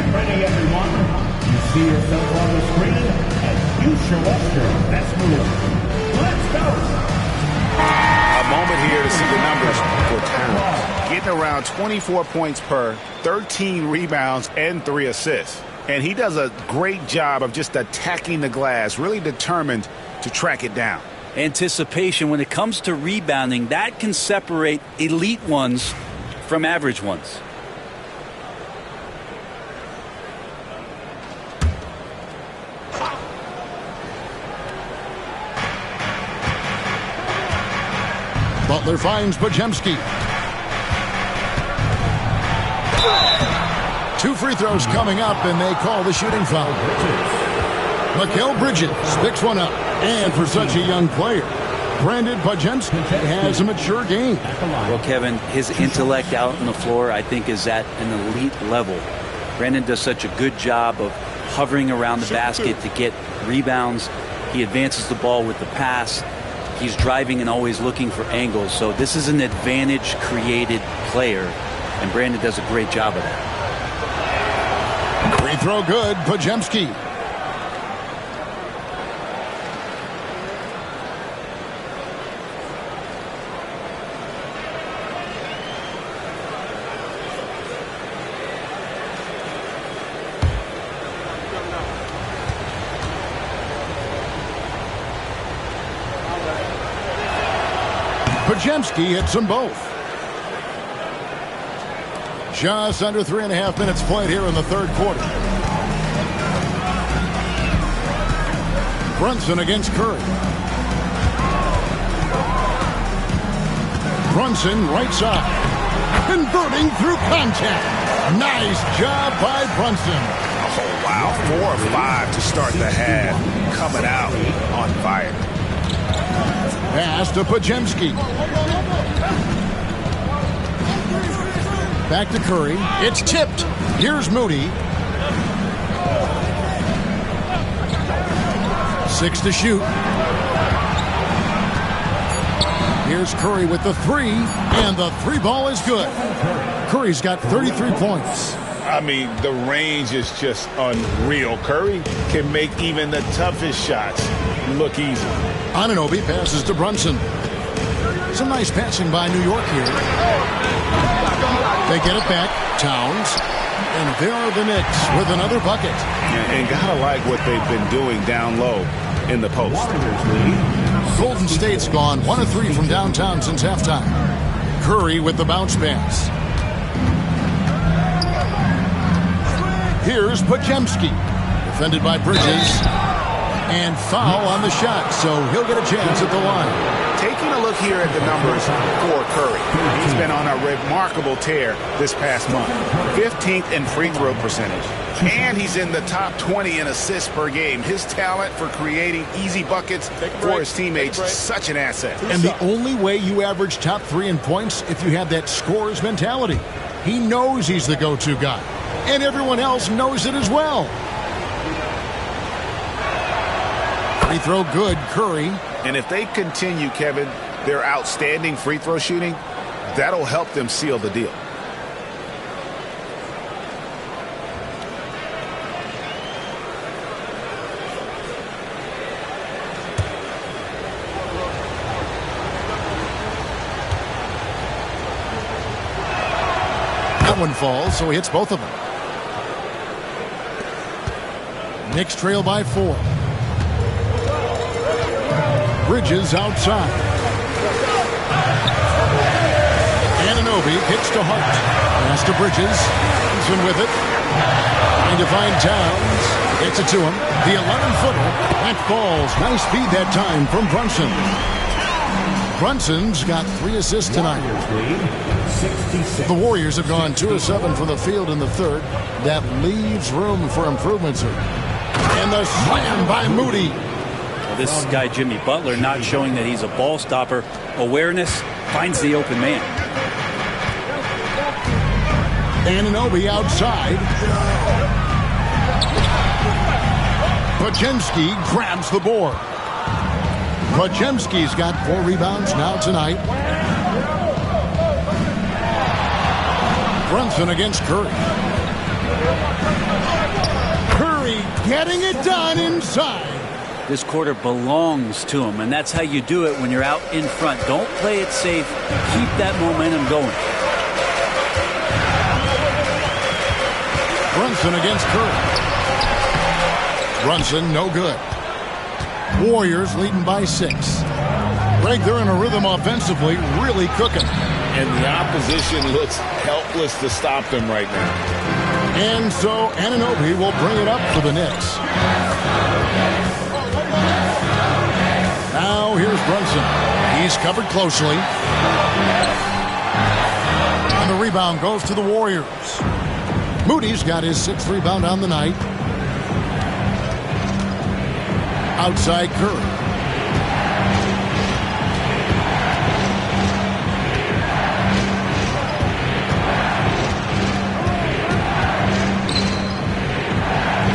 Get ready, everyone. You see yourself on the screen as you show us your best move. Let's go. A moment here to see the numbers for Towns. Getting around 24 points per, 13 rebounds, and 3 assists. And he does a great job of just attacking the glass, really determined to track it down. Anticipation, when it comes to rebounding, that can separate elite ones from average ones. Butler finds Podziemski. 2 free throws coming up, and they call the shooting foul. Mikal Bridges picks one up. And for such a young player, Brandon Podziemski has a mature game. Well, Kevin, his intellect out on the floor, I think, is at an elite level. Brandon does such a good job of hovering around the basket to get rebounds. He advances the ball with the pass. He's driving and always looking for angles. So this is an advantage-created player, and Brandon does a great job of that. Free throw good, Podziemski. Podziemski hits them both. Just under 3.5 minutes played here in the third quarter. Brunson against Curry. Brunson right side. Converting through contact. Nice job by Brunson. Oh, wow. 4 or 5 to start the half. Coming out on fire. Pass to Podziemski. Back to Curry. It's tipped. Here's Moody. 6 to shoot. Here's Curry with the 3, and the 3 ball is good. Curry's got 33 points. I mean, the range is just unreal. Curry can make even the toughest shots look easy. Anunoby passes to Brunson. Some nice passing by New York here. They get it back. Towns. And there are the Knicks with another bucket. And gotta like what they've been doing down low in the post. Golden State's gone 1 of 3 from downtown since halftime. Curry with the bounce pass. Here's Podziemski. Defended by Bridges. And foul on the shot, so he'll get a chance at the line. Taking a look here at the numbers for Curry. He's been on a remarkable tear this past month. 15th in free throw percentage. And he's in the top 20 in assists per game. His talent for creating easy buckets for his teammates is such an asset. And the only way you average top 3 in points if you have that scorer's mentality. He knows he's the go-to guy. And everyone else knows it as well. Free throw good, Curry. And if they continue, Kevin, their outstanding free throw shooting, that'll help them seal the deal. That one falls, so he hits both of them. Knicks trail by 4. Bridges outside. Anunoby kicks to Hart. Pass to Bridges. Brunson with it. Trying to find Towns. Gets it to him. The 11-footer. That falls. Nice speed that time from Brunson. Brunson's got 3 assists tonight. The Warriors have gone 2 of 7 from the field in the third. That leaves room for improvements here. And the slam by Moody. This guy, Jimmy Butler, not showing that he's a ball stopper. Awareness, finds the open man. Anunoby outside. Podziemski grabs the board. Podziemski's got 4 rebounds now tonight. Brunson against Curry. Curry getting it done inside. This quarter belongs to him, and that's how you do it when you're out in front. Don't play it safe. Keep that momentum going. Brunson against Curry. Brunson, no good. Warriors leading by 6. Greg, they're in a rhythm offensively, really cooking. And the opposition looks helpless to stop them right now. And so Anunoby will bring it up for the Knicks. Now here's Brunson. He's covered closely. And the rebound goes to the Warriors. Moody's got his 6th rebound on the night. Outside Curry.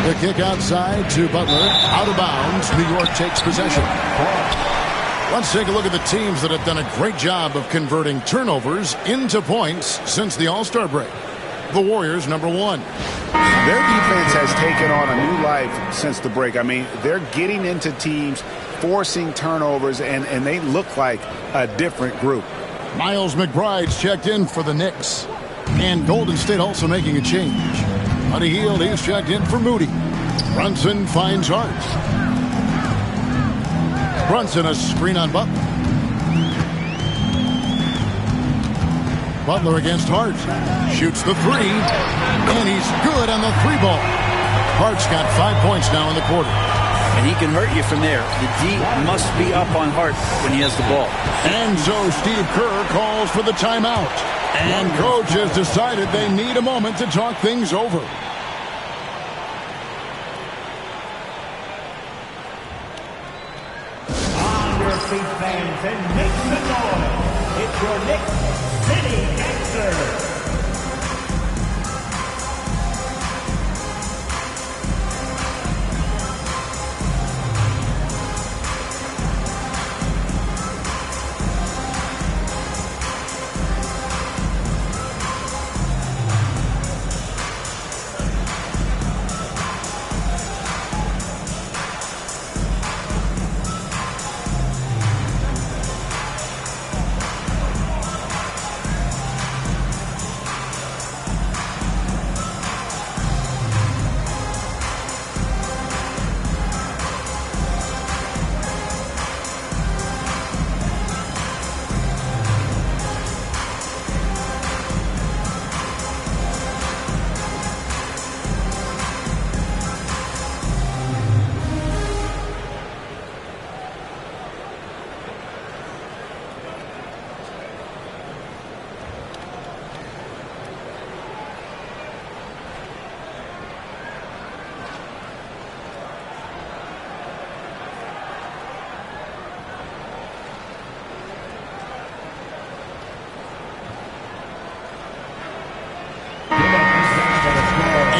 The kick outside to Butler. Out of bounds. New York takes possession. Let's take a look at the teams that have done a great job of converting turnovers into points since the All-Star break. The Warriors, number 1. Their defense has taken on a new life since the break. I mean, they're getting into teams, forcing turnovers, and they look like a different group. Miles McBride's checked in for the Knicks. And Golden State also making a change. Buddy Hield, he's checked in for Moody. Brunson finds Hart. Brunson, a screen on Butler. Butler against Hart. Shoots the 3. And he's good on the 3-ball. Hart's got 5 points now in the quarter. And he can hurt you from there. The D must be up on Hart when he has the ball. And so Steve Kerr calls for the timeout. And coach has decided they need a moment to talk things over. On your feet, fans, and make some noise. It's your Knicks City Answer.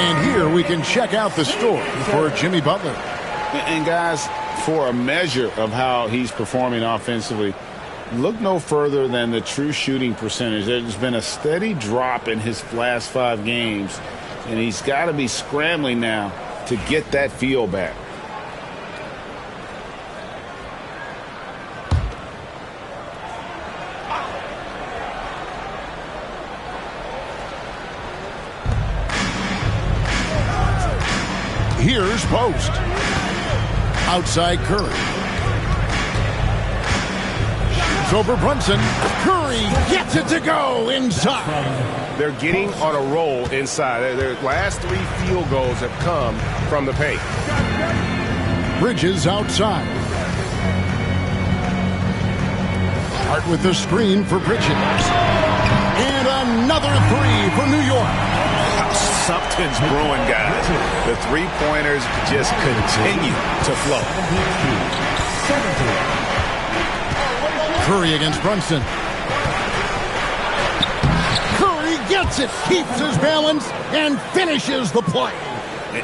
And here we can check out the score for Jimmy Butler. And guys, for a measure of how he's performing offensively, look no further than the true shooting percentage. There's been a steady drop in his last 5 games, and he's got to be scrambling now to get that feel back. Here's Post. Outside Curry. Shoots over Brunson. Curry gets it to go inside. They're getting on a roll inside. Their last 3 field goals have come from the paint. Bridges outside. Hart with the screen for Bridges. And another 3 for New York. Something's brewing, guys. The 3-pointers just continue to flow. Curry against Brunson. Curry gets it, keeps his balance, and finishes the play.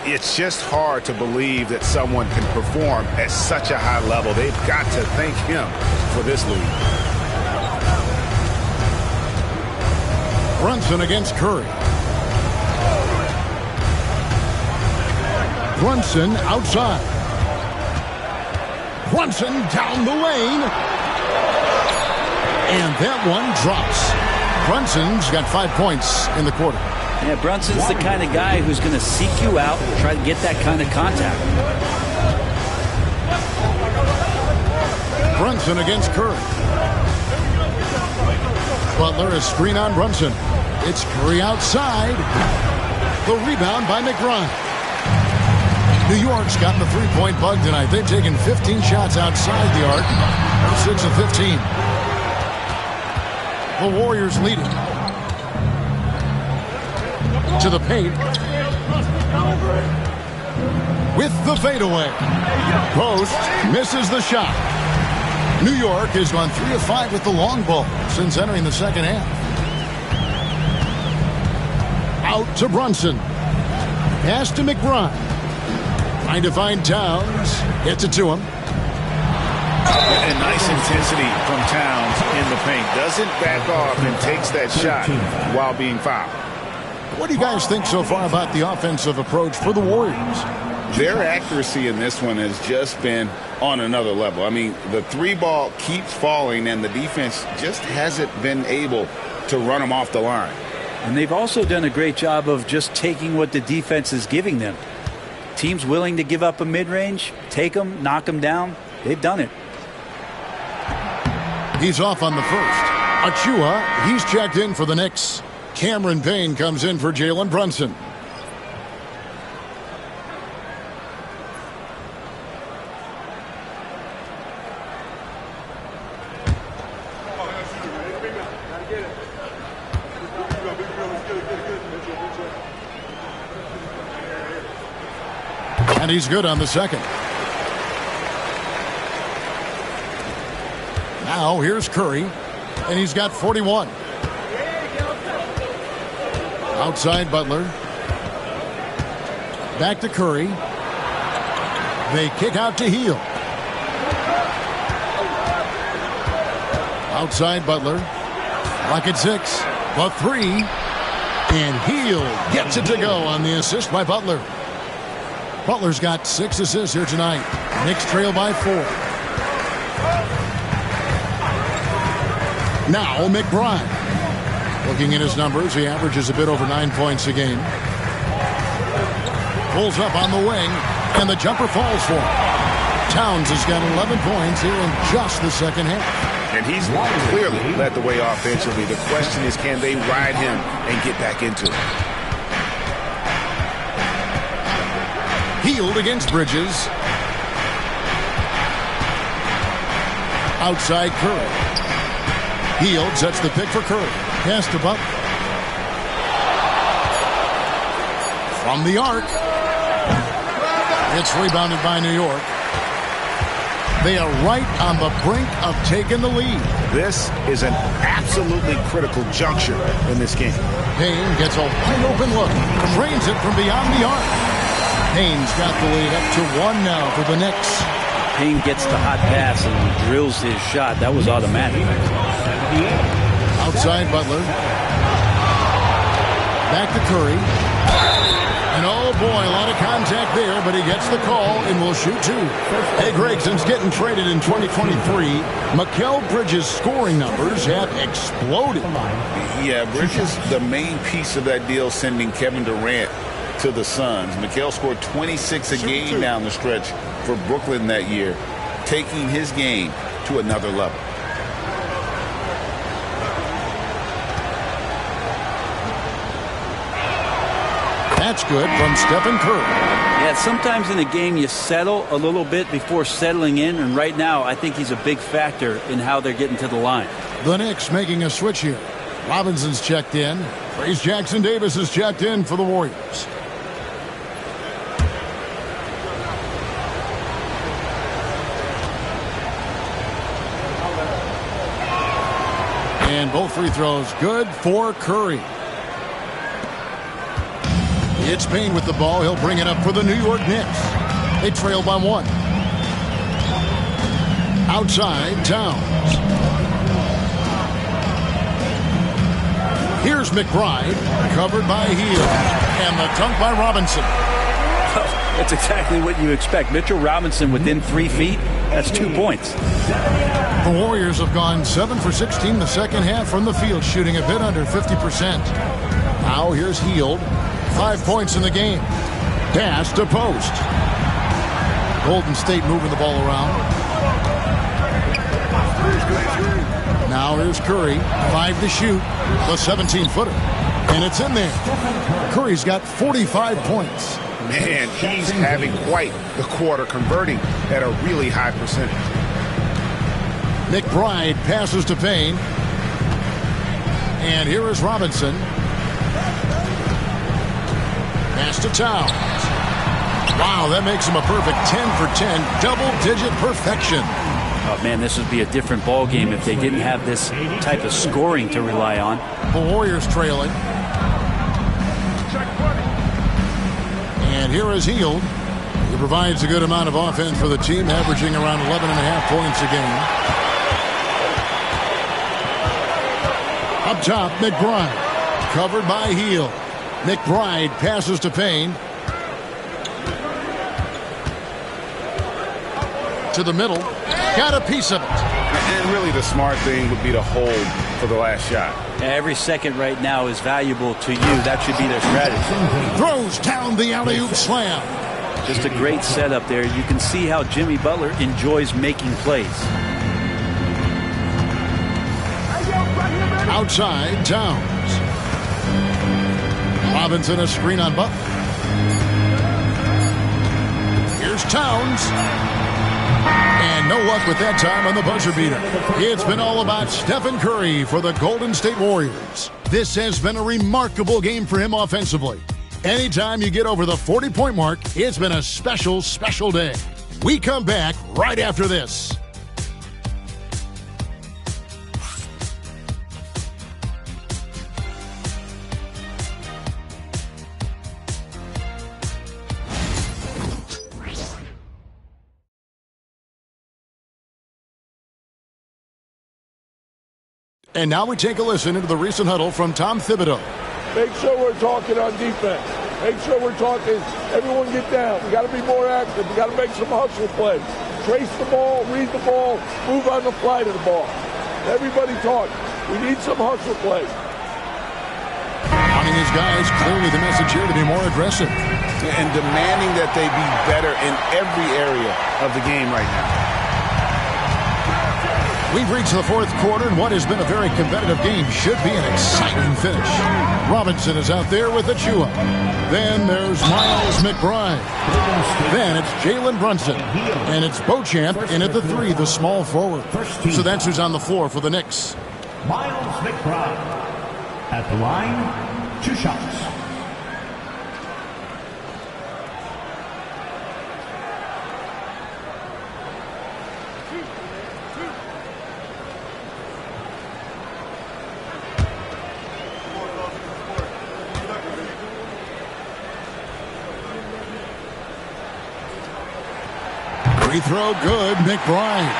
It's just hard to believe that someone can perform at such a high level. They've got to thank him for this lead. Brunson against Curry. Brunson outside. Brunson down the lane. And that one drops. Brunson's got 5 points in the quarter. Yeah, Brunson's the kind of guy who's going to seek you out and try to get that kind of contact. Brunson against Curry. Butler is screen on Brunson. It's Curry outside. The rebound by McBride. New York's gotten the three-point bug tonight. They've taken 15 shots outside the arc. 6 of 15. The Warriors lead it. To the paint. With the fadeaway. Post misses the shot. New York has gone 3 of 5 with the long ball since entering the second half. Out to Brunson. Pass to McBride. Trying to find Towns. Gets it to him. And nice intensity from Towns in the paint. Doesn't back off and takes that shot while being fouled. What do you guys think so far about the offensive approach for the Warriors? Their accuracy in this one has just been on another level. I mean, the three ball keeps falling, and the defense just hasn't been able to run them off the line. And they've also done a great job of just taking what the defense is giving them. Teams willing to give up a mid-range, take them, knock them down. They've done it. He's off on the first. Achua, he's checked in for the Knicks. Cameron Payne comes in for Jalen Brunson. And he's good on the second. Now here's Curry, and he's got 41. Outside Butler. Back to Curry. They kick out to Hield. Outside Butler. Lock at 6. The 3. And Hield gets it to go on the assist by Butler. Butler's got 6 assists here tonight. Knicks trail by 4. Now McBride. Looking at his numbers, he averages a bit over 9 points a game. Pulls up on the wing, and the jumper falls for him. Towns has got 11 points here in just the second half. And he's clearly led the way offensively. The question is, can they ride him and get back into it? Hield against Bridges. Outside Curry. Hield sets the pick for Curry. Pass to Butler. From the arc. It's rebounded by New York. They are right on the brink of taking the lead. This is an absolutely critical juncture in this game. Payne gets a wide open look. Drains it from beyond the arc. Payne's got the lead up to 1 now for the Knicks. Payne gets the hot pass and drills his shot. That was automatic. Outside Butler. Back to Curry. And oh boy, a lot of contact there, but he gets the call and will shoot 2. Hey Greg, since getting traded in 2023, Mikal Bridges' scoring numbers have exploded. Yeah, Bridges, the main piece of that deal, sending Kevin Durant to the Suns. Mikal scored 26 a game down the stretch for Brooklyn that year, taking his game to another level. That's good from Stephen Curry. Yeah, sometimes in a game you settle a little bit before settling in, and right now I think he's a big factor in how they're getting to the line. The Knicks making a switch here. Robinson's checked in. Trace Jackson-Davis is checked in for the Warriors. And both free throws good for Curry. It's Payne with the ball. He'll bring it up for the New York Knicks. They trail by 1. Outside, Towns. Here's McBride, covered by Hield. And the dunk by Robinson. That's exactly what you expect. Mitchell Robinson within 3 feet, that's 2 points. The Warriors have gone 7 for 16 the second half from the field, shooting a bit under 50%. Now here's Hield. 5 points in the game. Pass to post. Golden State moving the ball around. Now here's Curry. 5 to shoot. The 17-footer. And it's in there. Curry's got 45 points. Man, he's having quite the quarter, converting at a really high percentage. McBride passes to Payne. And here is Robinson. Pass to Towns. Wow, that makes him a perfect 10 for 10, double-digit perfection. Oh, man, this would be a different ball game if they didn't have this type of scoring to rely on. The Warriors trailing. And here is Hield. He provides a good amount of offense for the team, averaging around 11.5 points a game. Up top, McBride. Covered by Hield. McBride passes to Payne. To the middle. Got a piece of it. And really the smart thing would be to hold for the last shot. Every second right now is valuable to you. That should be their strategy. Throws down the alley-oop slam. Just a great setup there. You can see how Jimmy Butler enjoys making plays. Outside, Towns. Robinson a screen on Butler. Here's Towns. And no luck with that time on the buzzer beater. It's been all about Stephen Curry for the Golden State Warriors. This has been a remarkable game for him offensively. Anytime you get over the 40-point mark, it's been a special, special day. We come back right after this. And now we take a listen into the recent huddle from Tom Thibodeau. Make sure we're talking on defense. Make sure we're talking, everyone get down. We got to be more active. We got to make some hustle plays. Trace the ball, read the ball, move on the fly to the ball. Everybody talk. We need some hustle plays. Counting his guys, clearly the message here to be more aggressive. And demanding that they be better in every area of the game right now. We've reached the fourth quarter, and what has been a very competitive game should be an exciting finish. Robinson is out there with Achua. Then there's Miles McBride. Then it's Jalen Brunson. And it's Beauchamp in at the 3, the small forward. So that's who's on the floor for the Knicks. Miles McBride at the line, 2 shots. Free throw good, McBride.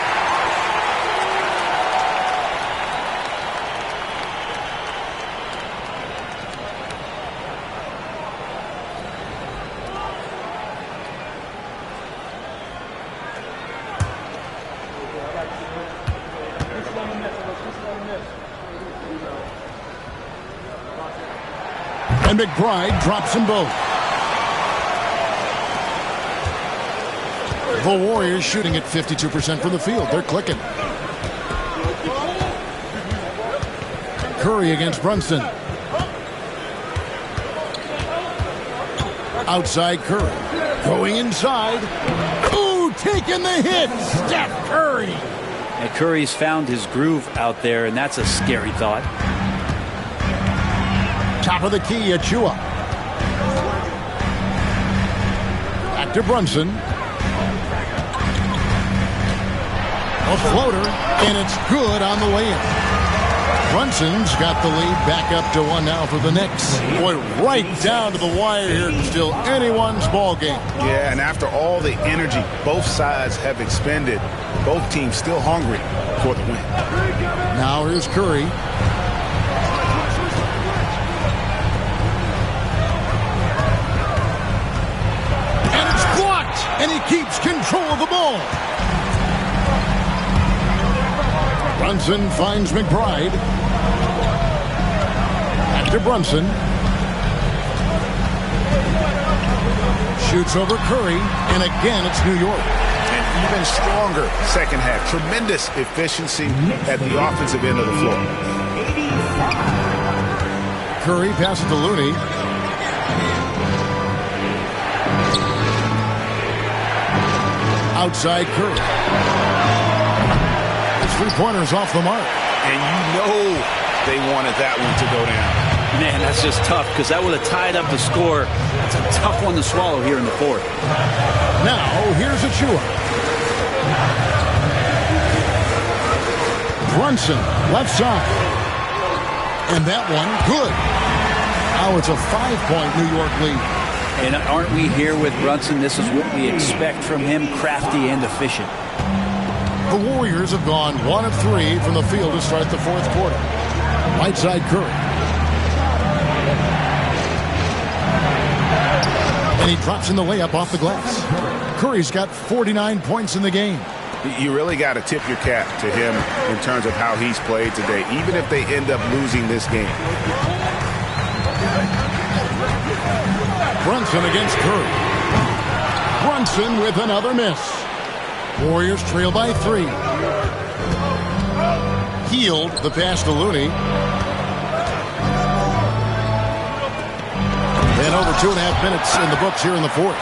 And McBride drops them both. The Warriors shooting at 52% from the field. They're clicking. Curry against Brunson. Outside Curry. Going inside. Ooh, taking the hit. Steph Curry. And Curry's found his groove out there, and that's a scary thought. Top of the key, Achua. Back to Brunson. A floater, and it's good on the way in. Brunson's got the lead back up to 1 now for the Knicks. Boy, right down to the wire here. Still anyone's ball game. Yeah, and after all the energy both sides have expended, both teams still hungry for the win. Now here's Curry. And it's and he keeps control of the ball. Brunson finds McBride. Back to Brunson. Shoots over Curry, and again it's New York. An even stronger second half. Tremendous efficiency at the offensive end of the floor. Curry passes to Looney. Outside Curry. His three-pointer's off the mark. And you know they wanted that one to go down. Man, that's just tough because that would have tied up the score. It's a tough one to swallow here in the fourth. Now, here's Achua. Brunson, left side. And that one, good. Now it's a 5-point New York lead. And aren't we here with Brunson? This is what we expect from him, crafty and efficient. The Warriors have gone 1 of 3 from the field to start the fourth quarter. Right side Curry. And he drops in the layup off the glass. Curry's got 49 points in the game. You really got to tip your cap to him in terms of how he's played today, even if they end up losing this game. Brunson against Curry. Brunson with another miss. Warriors trail by 3. Healed the pass to Looney. And over 2.5 minutes in the books here in the fourth.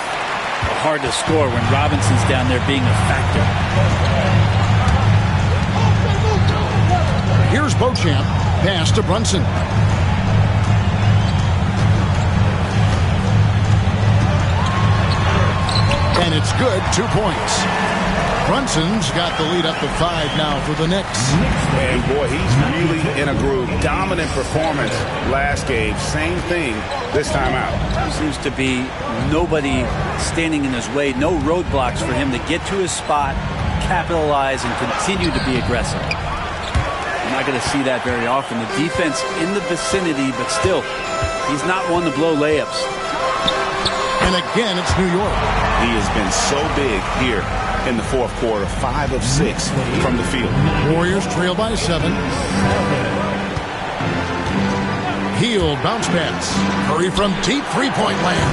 Hard to score when Robinson's down there being a factor. Here's Beauchamp. Pass to Brunson. And it's good. 2 points. Brunson's got the lead up to 5 now for the Knicks. And boy, he's really in a groove. Dominant performance last game. Same thing this time out. Seems to be nobody standing in his way. No roadblocks for him to get to his spot, capitalize, and continue to be aggressive. You're not going to see that very often. The defense in the vicinity, but still, he's not one to blow layups. And again, it's New York. He has been so big here in the fourth quarter. 5 of 6 from the field. Warriors trail by 7. Healed bounce pass. Curry from deep three-point land.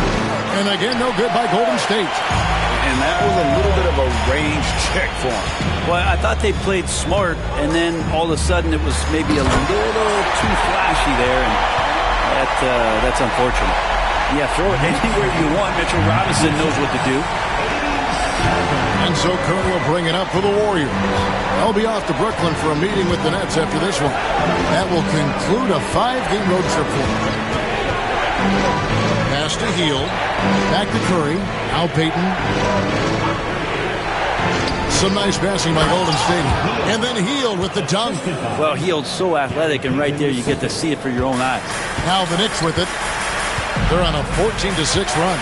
And again, no good by Golden State. And that was a little bit of a range check for him. Well, I thought they played smart, and then all of a sudden it was maybe a little too flashy there, and that's unfortunate. Yeah, throw it anywhere you want. Mitchell Robinson knows what to do. And so Curry will bring it up for the Warriors. They'll be off to Brooklyn for a meeting with the Nets after this one. That will conclude a 5-game road trip for them. Pass to Hield. Back to Curry. Now Payton. Some nice passing by Golden State. And then Hield with the dunk. Well, Hield's so athletic, and right there you get to see it for your own eyes. Now the Knicks with it. They're on a 14-6 run.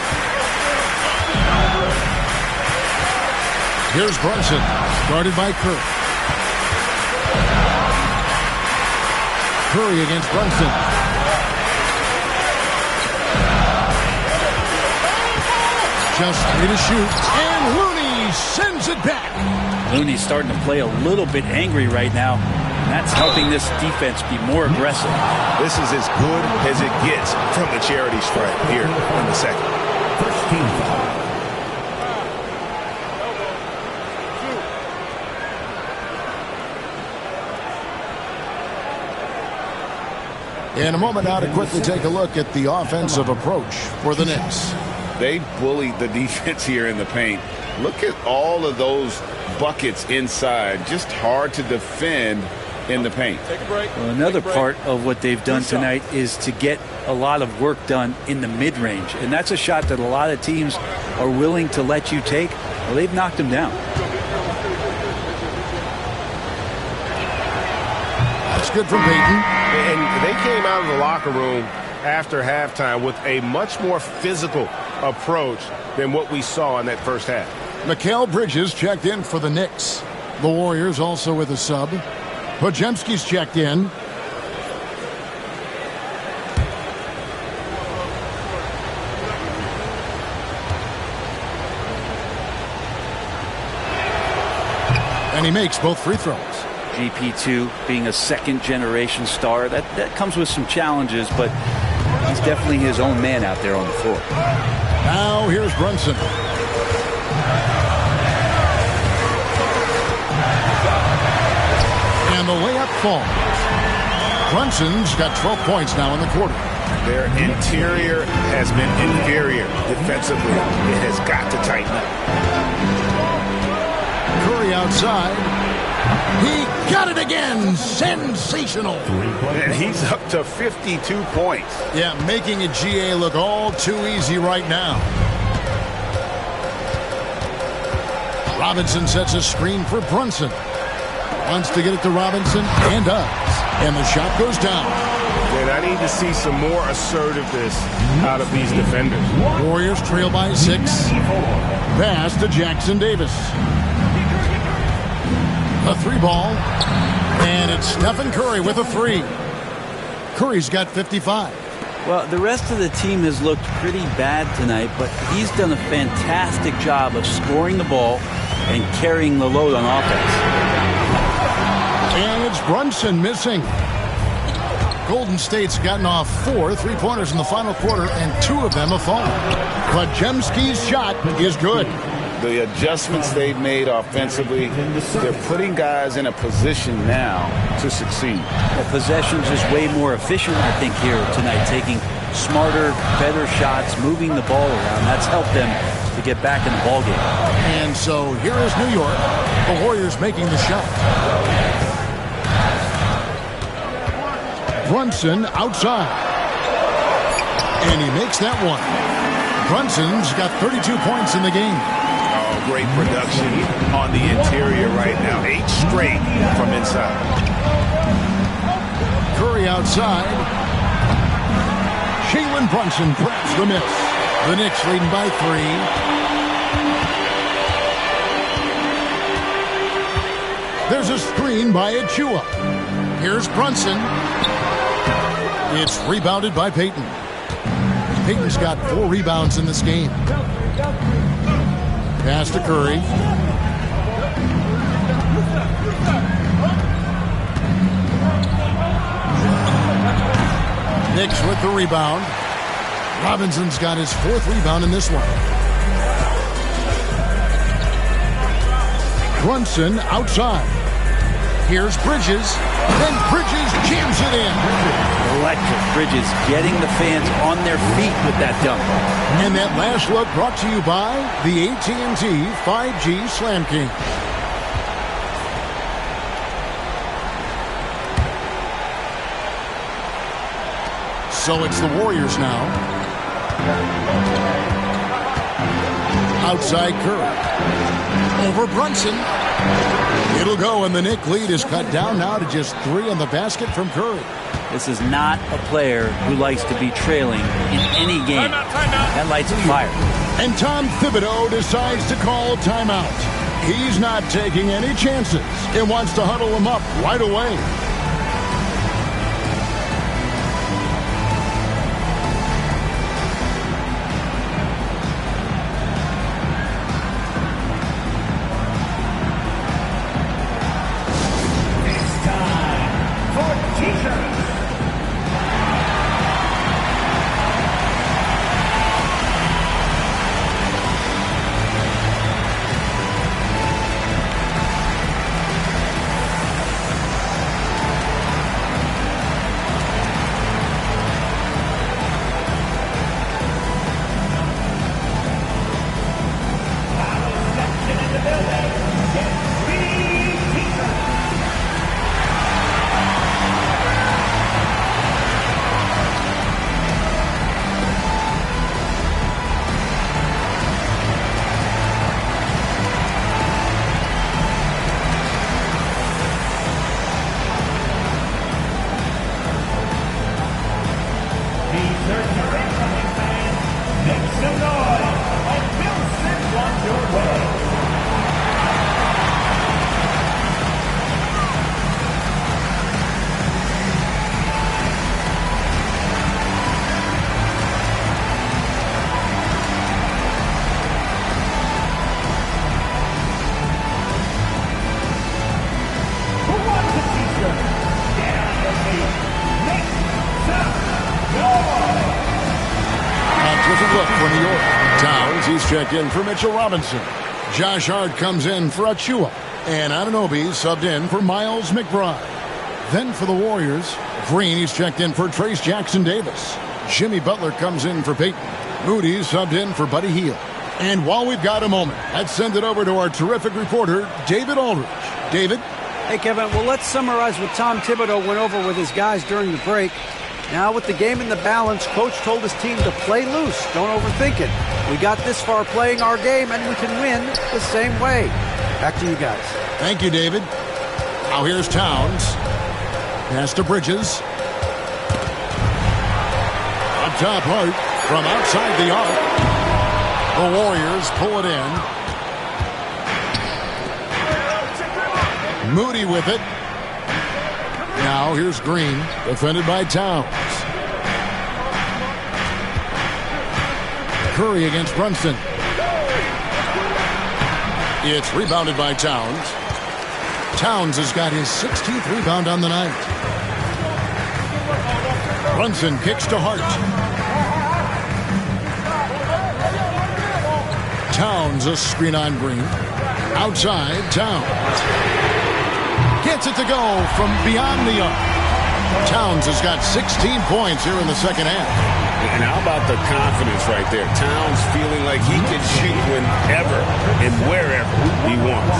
Here's Brunson, guarded by Curry. Curry against Brunson. Just 3 to shoot, and Looney sends it back. Looney's starting to play a little bit angry right now. And that's helping this defense be more aggressive. This is as good as it gets from the charity stripe here in the second. First team foul. In a moment now to quickly take a look at the offensive approach for the Knicks. They bullied the defense here in the paint. Look at all of those buckets inside. Just hard to defend in the paint. Well, another part of what they've done tonight is to get a lot of work done in the mid-range. And that's a shot that a lot of teams are willing to let you take. Well, they've knocked them down. That's good from Payton. And they came out of the locker room after halftime with a much more physical approach than what we saw in that first half. Mikal Bridges checked in for the Knicks. The Warriors also with a sub. Podziemski's checked in. And he makes both free throws. GP2 being a second-generation star, that comes with some challenges, but he's definitely his own man out there on the floor. Now here's Brunson. And the layup falls. Brunson's got 12 points now in the quarter. Their interior has been inferior defensively. It has got to tighten up. Curry outside. He got it again. Sensational. And he's up to 52 points. Yeah, making a GA look all too easy right now. Robinson sets a screen for Brunson. Wants to get it to Robinson and does. And the shot goes down. And I need to see some more assertiveness out of these defenders. Warriors trail by 6. Pass to Jackson Davis. A 3-ball. And it's Stephen Curry with a 3. Curry's got 55. Well, the rest of the team has looked pretty bad tonight, but he's done a fantastic job of scoring the ball and carrying the load on offense. And it's Brunson missing. Golden State's gotten off 4 3-pointers in the final quarter, and 2 of them have fallen. Podziemski's shot is good. The adjustments they've made offensively, they're putting guys in a position now to succeed. Well, possession's just way more efficient, I think, here tonight, taking smarter, better shots, moving the ball around. That's helped them to get back in the ballgame. And so here is New York. The Warriors making the shot. Brunson outside. And he makes that one. Brunson's got 32 points in the game. Oh, great production on the interior right now. 8 straight from inside. Curry outside. Jalen Brunson grabs the miss. The Knicks leading by 3. There's a screen by Achua. Here's Brunson. It's rebounded by Payton. Payton's got 4 rebounds in this game. Pass to Curry. Knicks with the rebound. Robinson's got his 4th rebound in this one. Brunson outside. Here's Bridges. Then Bridges jams it in. Electric. Bridges getting the fans on their feet with that dunk. And that last look brought to you by the AT&T 5G Slam King. So it's the Warriors now. Outside Curry. Over Brunson. It'll go, and the Knick lead is cut down now to just 3 on the basket from Curry. This is not a player who likes to be trailing in any game. That lights a fire. And Tom Thibodeau decides to call timeout. He's not taking any chances and wants to huddle him up right away. He's checked in for Mitchell Robinson. Josh Hart comes in for Achua. And Anunoby subbed in for Miles McBride. Then for the Warriors, Green, he's checked in for Trace Jackson-Davis. Jimmy Butler comes in for Peyton. Moody subbed in for Buddy Hield. And while we've got a moment, let's send it over to our terrific reporter, David Aldridge. David? Hey, Kevin. Well, let's summarize what Tom Thibodeau went over with his guys during the break. Now, with the game in the balance, Coach told his team to play loose. Don't overthink it. We got this far playing our game, and we can win the same way. Back to you guys. Thank you, David. Now here's Towns. Pass to Bridges. Up top, Hart from outside the arc. The Warriors pull it in. Moody with it. Now here's Green, defended by Towns. Curry against Brunson. It's rebounded by Towns. Towns has got his 16th rebound on the night. Brunson kicks to Hart. Towns a screen on Green. Outside, Towns. Gets it to go from beyond the arc. Towns has got 16 points here in the second half. And how about the confidence right there? Towns feeling like he can shoot whenever and wherever he wants.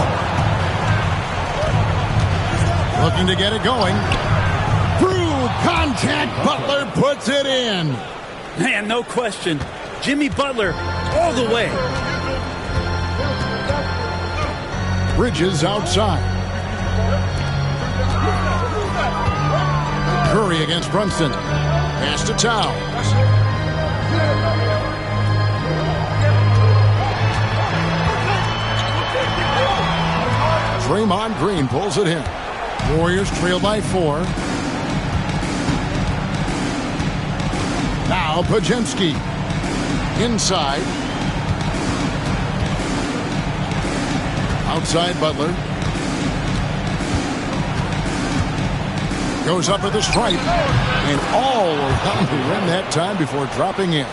Looking to get it going. Through contact, Butler puts it in. Man, no question. Jimmy Butler all the way. Bridges outside. Curry against Brunson. Pass to Towns. Draymond Green pulls it in. Warriors trail by 4. Now Podziemski. Inside. Outside Butler. Goes up at the stripe. And all around the rim that time before dropping in.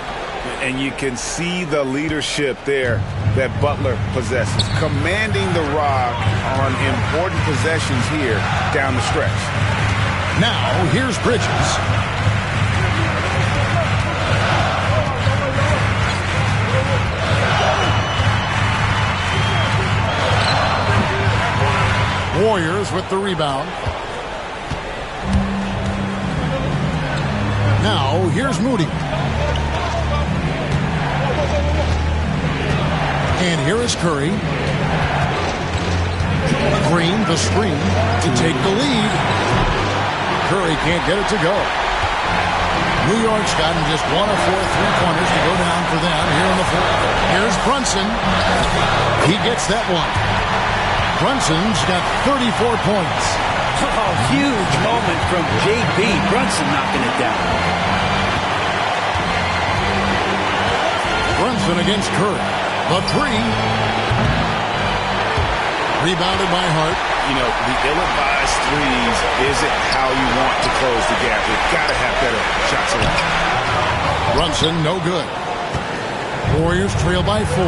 And you can see the leadership there that Butler possesses, commanding the rock on important possessions here down the stretch. Now, here's Bridges. Warriors with the rebound. Now, here's Moody. And here is Curry. Green, the screen, to take the lead. Curry can't get it to go. New York's gotten just 1 of 4 3-pointers to go down for them here in the fourth. Here's Brunson. He gets that one. Brunson's got 34 points. Oh, huge moment from JB. Brunson knocking it down. Brunson against Curry. The 3. Rebounded by Hart. You know, the ill-advised threes isn't how you want to close the gap. You've got to have better shot selection. Brunson, no good. Warriors trail by 4.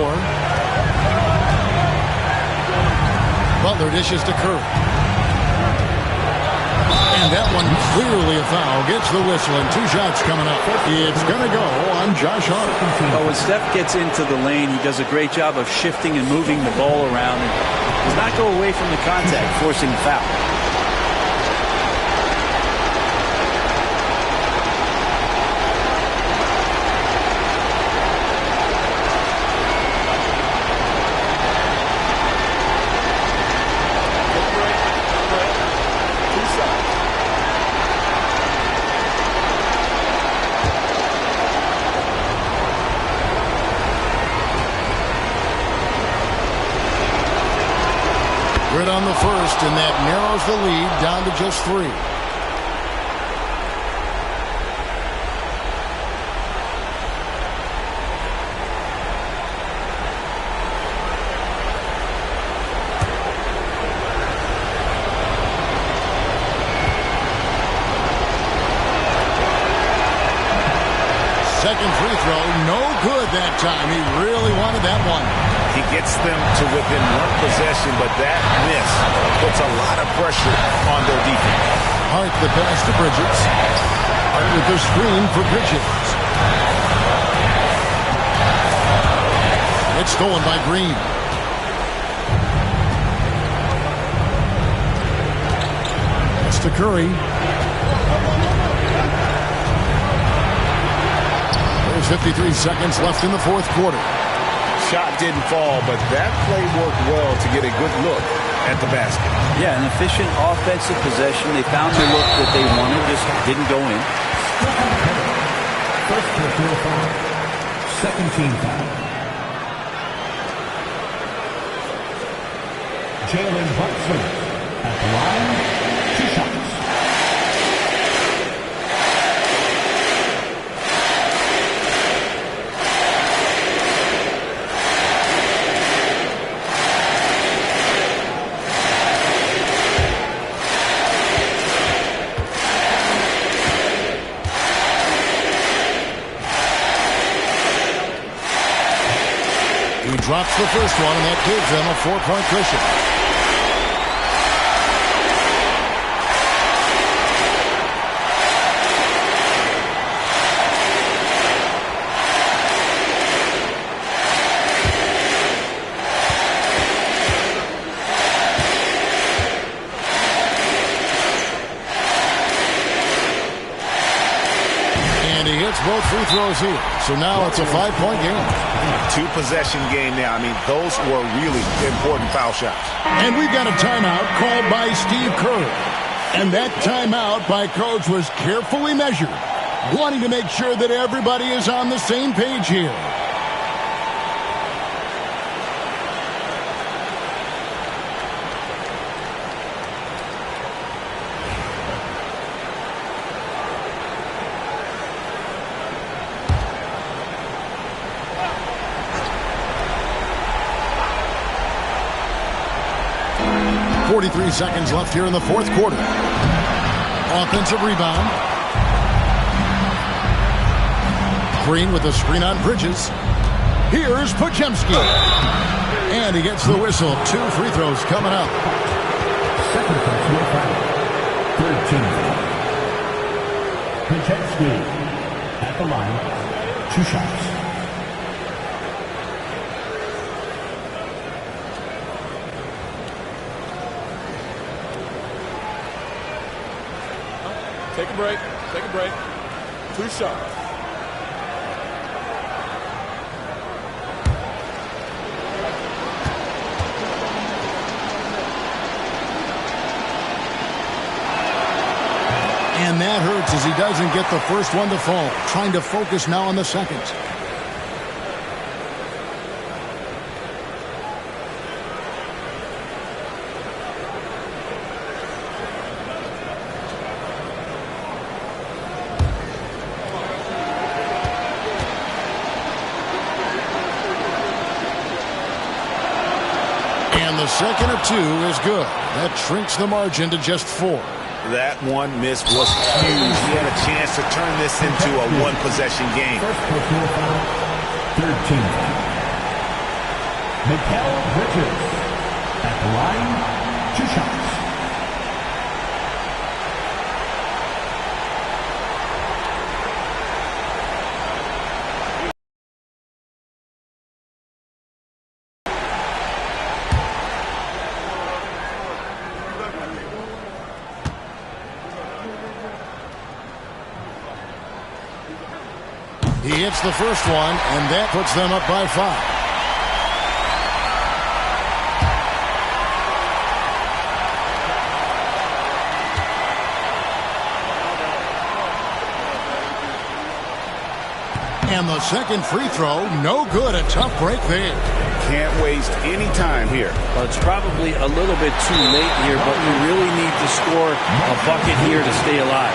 Butler dishes to Curry. And that one clearly a foul. Gets the whistle and 2 shots coming up. It's going to go on Josh Hart. Oh, when Steph gets into the lane, he does a great job of shifting and moving the ball around and does not go away from the contact, forcing the foul. Grid on the first, and that narrows the lead down to just 3. second free throw, no good that time. He really wanted that one. He gets them to within one possession, but that miss puts a lot of pressure on their defense. Hart the pass to Bridges. Hart with the screen for Bridges. It's stolen by Green. It's to Curry. There's 53 seconds left in the fourth quarter. Shot didn't fall, but that play worked well to get a good look at the basket. Yeah, an efficient offensive possession. They found the look that they wanted, just didn't go in. First personal foul. Second team foul. Jalen Brunson at the line. 2 shots. He drops the first one, and that gives them a 4-point cushion. And he hits both free throws here. So now it's a 5-point game. 2-possession game now. I mean, those were really important foul shots. And we've got a timeout called by Steve Kerr. And that timeout by Coach was carefully measured, wanting to make sure that everybody is on the same page here. .43 seconds left here in the fourth quarter. Offensive rebound. Green with the screen on Bridges. Here's Podziemski. And he gets the whistle. 2 free throws coming up. Second personal foul. Third team foul. Podziemski at the line. 2 shots. Take a break. Take a break. 2 shots. And that hurts as he doesn't get the first one to fall. Trying to focus now on the second. And the second of 2 is good. That shrinks the margin to just 4. That one miss was huge. He had a chance to turn this into a 1-possession game. First personal foul. Third team foul. Mikal Bridges at the line. 2 shots. He hits the first one, and that puts them up by 5. And the second free throw, no good. A tough break there. Can't waste any time here. Well, it's probably a little bit too late here, but we really need to score a bucket here to stay alive.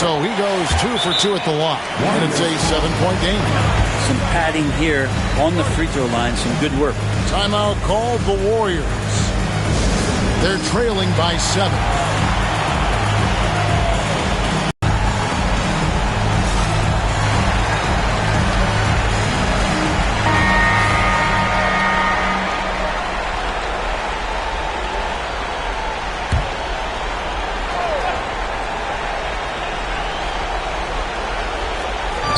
So he goes 2 for 2 at the line, and it's a 7-point game. Some padding here on the free throw line. Some good work. Timeout called the Warriors. They're trailing by 7.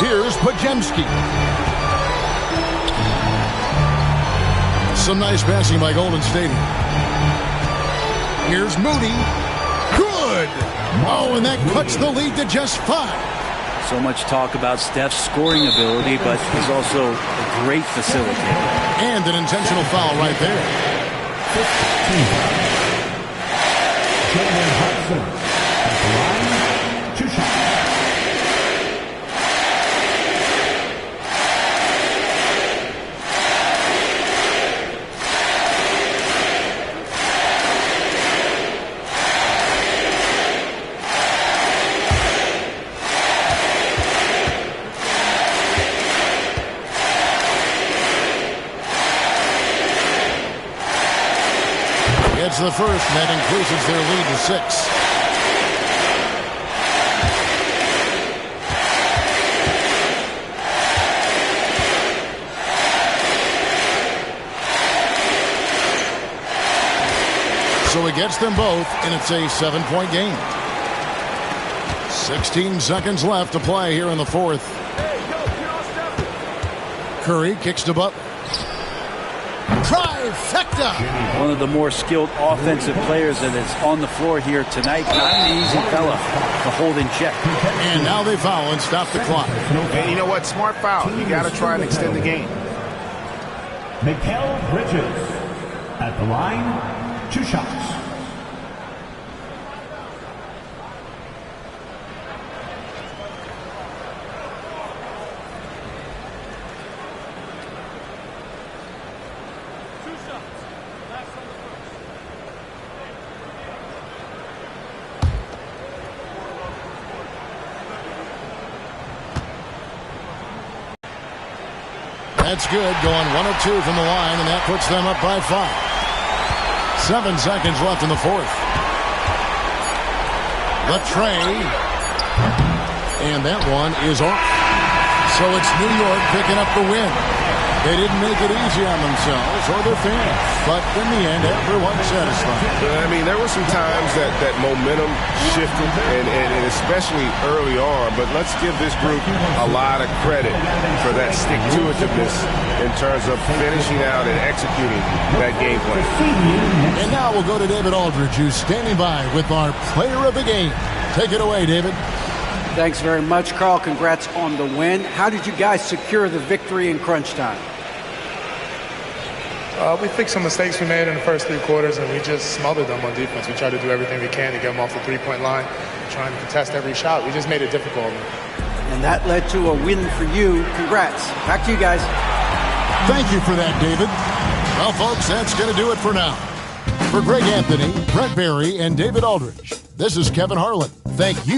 Here's Podziemski. Some nice passing by Golden State. Here's Moody. Good. Oh, and that cuts the lead to just 5. So much talk about Steph's scoring ability, but he's also a great facilitator. And an intentional foul right there. 2 shots. Gets the first, and that increases their lead to 6. So he gets them both, and it's a 7-point game. 16 seconds left to play here in the 4th. Curry kicks to Butler. Trifecta! One of the more skilled offensive players that is on the floor here tonight. Not an easy fella to hold in check. And now they foul and stop the clock. And you know what? Smart foul. You got to try and extend the game. Mikal Bridges at the line, 2 shots. That's good, going 1 of 2 from the line, and that puts them up by 5. 7 seconds left in the 4th. Latrey. And that one is off. So it's New York picking up the win. They didn't make it easy on themselves or their fans, but in the end, everyone's satisfied. I mean, there were some times that momentum shifted, and especially early on, but let's give this group a lot of credit for that stick-to-itiveness in terms of finishing out and executing that game plan. And now we'll go to David Aldridge, who's standing by with our player of the game. Take it away, David. Thanks very much, Carl. Congrats on the win. How did you guys secure the victory in crunch time? We fixed some mistakes we made in the first 3 quarters, and we just smothered them on defense. We tried to do everything we can to get them off the 3-point line, trying to contest every shot. We just made it difficult. And that led to a win for you. Congrats. Back to you guys. Thank you for that, David. Well, folks, that's going to do it for now. For Greg Anthony, Brett Barry, and David Aldridge, this is Kevin Harlan. Thank you.